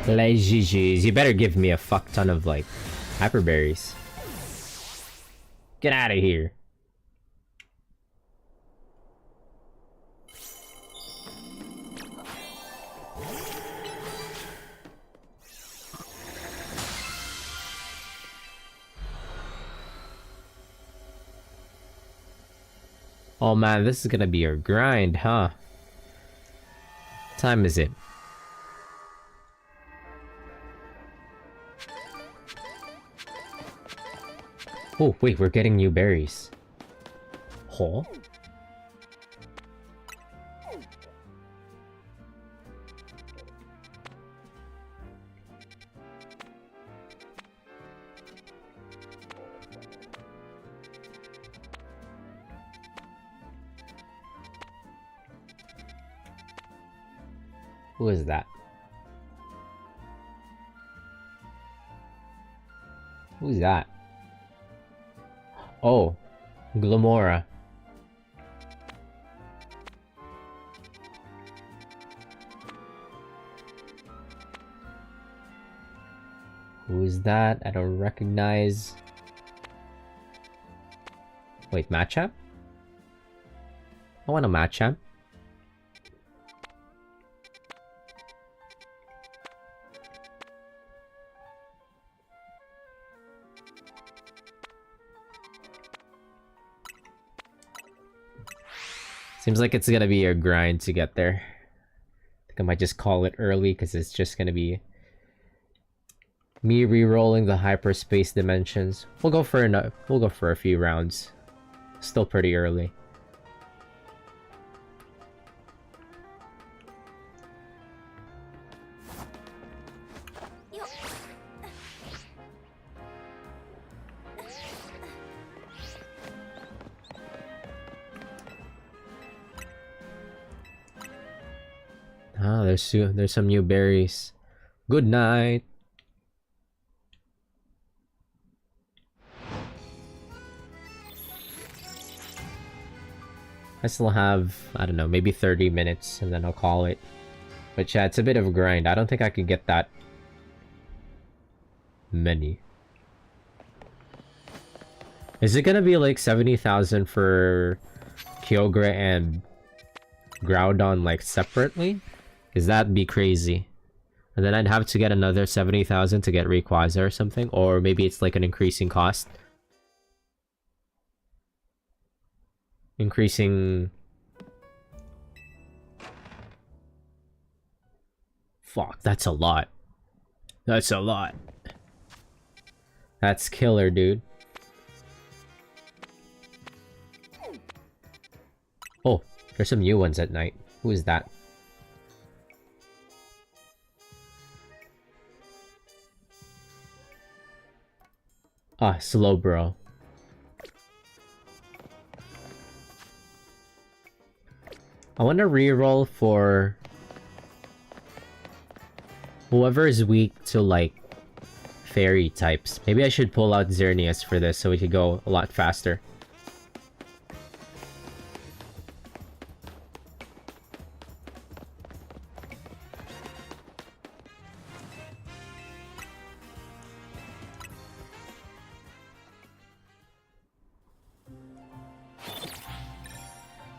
Les GG's. You better give me a fuck ton of, like, hyperberries. Get out of here. Oh man, this is gonna be a grind, huh? What time is it? Oh, wait, we're getting new berries. Huh? Who is that? Who's that? Oh, Glamora. Who is that? I don't recognize. Wait, Matchup? I want a Matchup. Seems like it's gonna be a grind to get there. I think I might just call it early because it's just gonna be me re-rolling the hyperspace dimensions. We'll go for a few rounds. Still pretty early. Ah, there's some new berries. Good night. I still have, I don't know, maybe 30 minutes and then I'll call it. But yeah, it's a bit of a grind. I don't think I could get that many. Is it gonna be like 70,000 for Kyogre and Groudon like separately? Because that'd be crazy. And then I'd have to get another 70,000 to get Rayquaza or something. Or maybe it's like an increasing cost. Increasing... Fuck, that's a lot. That's a lot. That's killer, dude. Oh, there's some new ones at night. Who is that? Ah, Slowbro. I want to reroll for whoever is weak to like fairy types. Maybe I should pull out Xerneas for this so we could go a lot faster.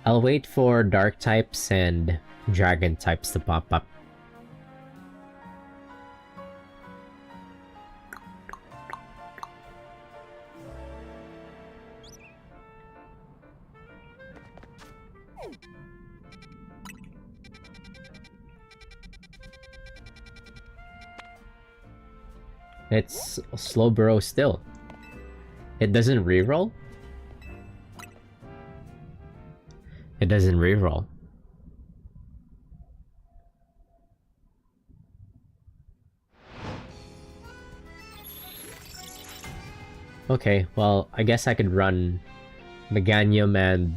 I'll wait for dark types and dragon types to pop up. It's Slowbro still. It doesn't reroll? It doesn't reroll. Okay, well, I guess I could run Meganium and...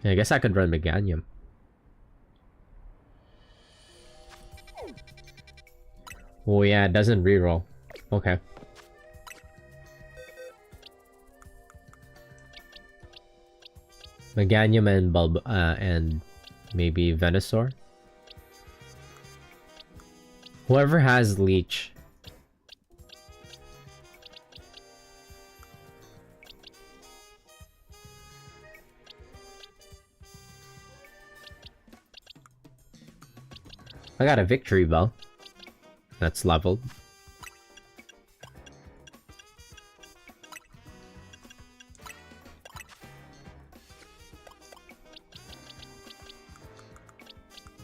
Yeah, I guess I could run Meganium. Oh yeah, it doesn't reroll. Okay. Meganium and and maybe Venusaur. Whoever has Leech. I got a Victory Bell. That's leveled.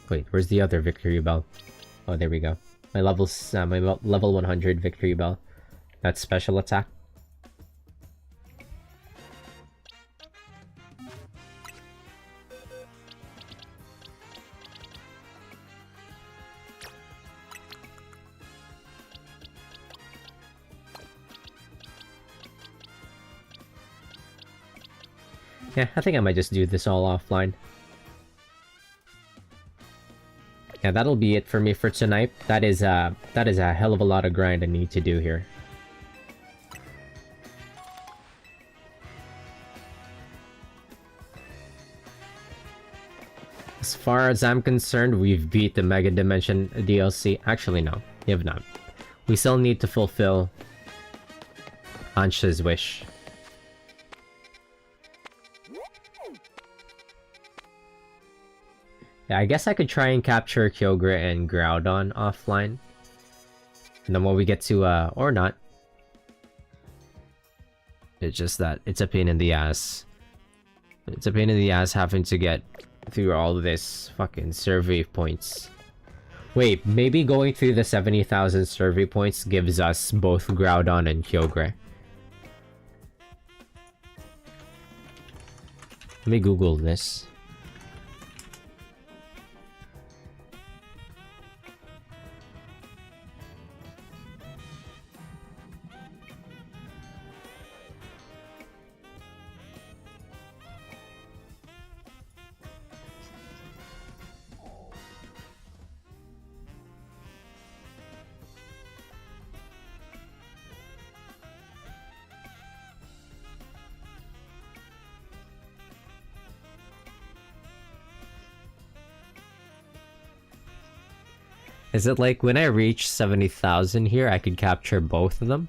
Wait, where's the other Victory Bell? Oh, there we go. My level's my level 100 Victory Bell. That's special attack. Yeah, I think I might just do this all offline. Yeah, that'll be it for me for tonight. That is a hell of a lot of grind I need to do here. As far as I'm concerned, we've beat the Mega Dimension DLC. Actually, no, we have not. We still need to fulfill Ansha's wish. Yeah, I guess I could try and capture Kyogre and Groudon offline. And then when we get to, or not. It's just that it's a pain in the ass. It's a pain in the ass having to get through all of this fucking survey points. Wait, maybe going through the 70,000 survey points gives us both Groudon and Kyogre. Let me Google this. Is it like when I reach 70,000 here, I could capture both of them?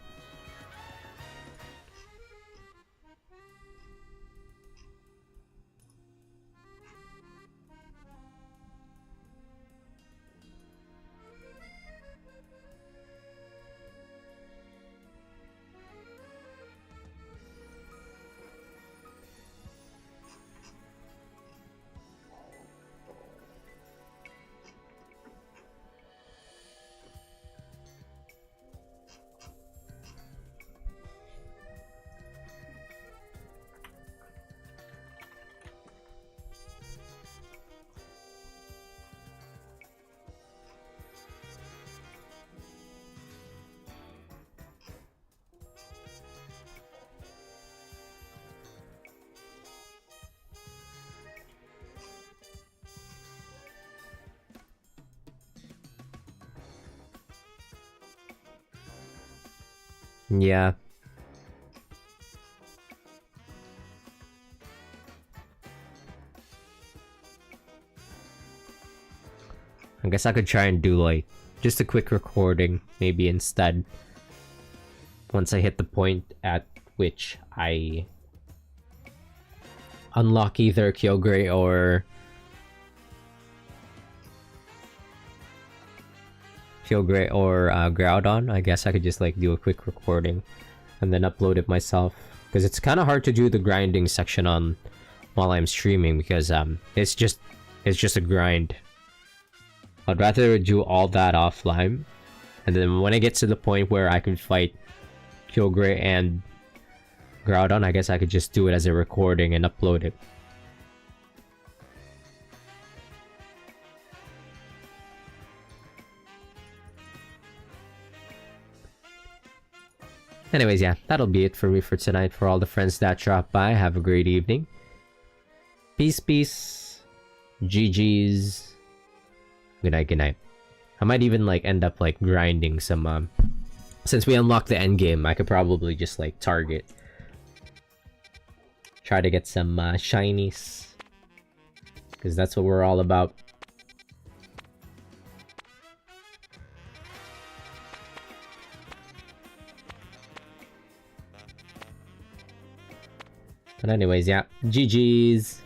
Yeah. I guess I could try and do like just a quick recording maybe instead. Once I hit the point at which I unlock either Kyogre or Groudon, I guess I could just like do a quick recording and then upload it myself, because it's kind of hard to do the grinding section on while I'm streaming, because it's just a grind. I'd rather do all that offline, and then when I get to the point where I can fight Kyogre and Groudon, I guess I could just do it as a recording and upload it. Anyways, yeah, that'll be it for me for tonight. For all the friends that dropped by, have a great evening. Peace, peace. GG's. Good night, good night. I might even like end up like grinding some since we unlocked the end game, I could probably just like target. Try to get some shinies. Because that's what we're all about. But anyways, yeah. GG's.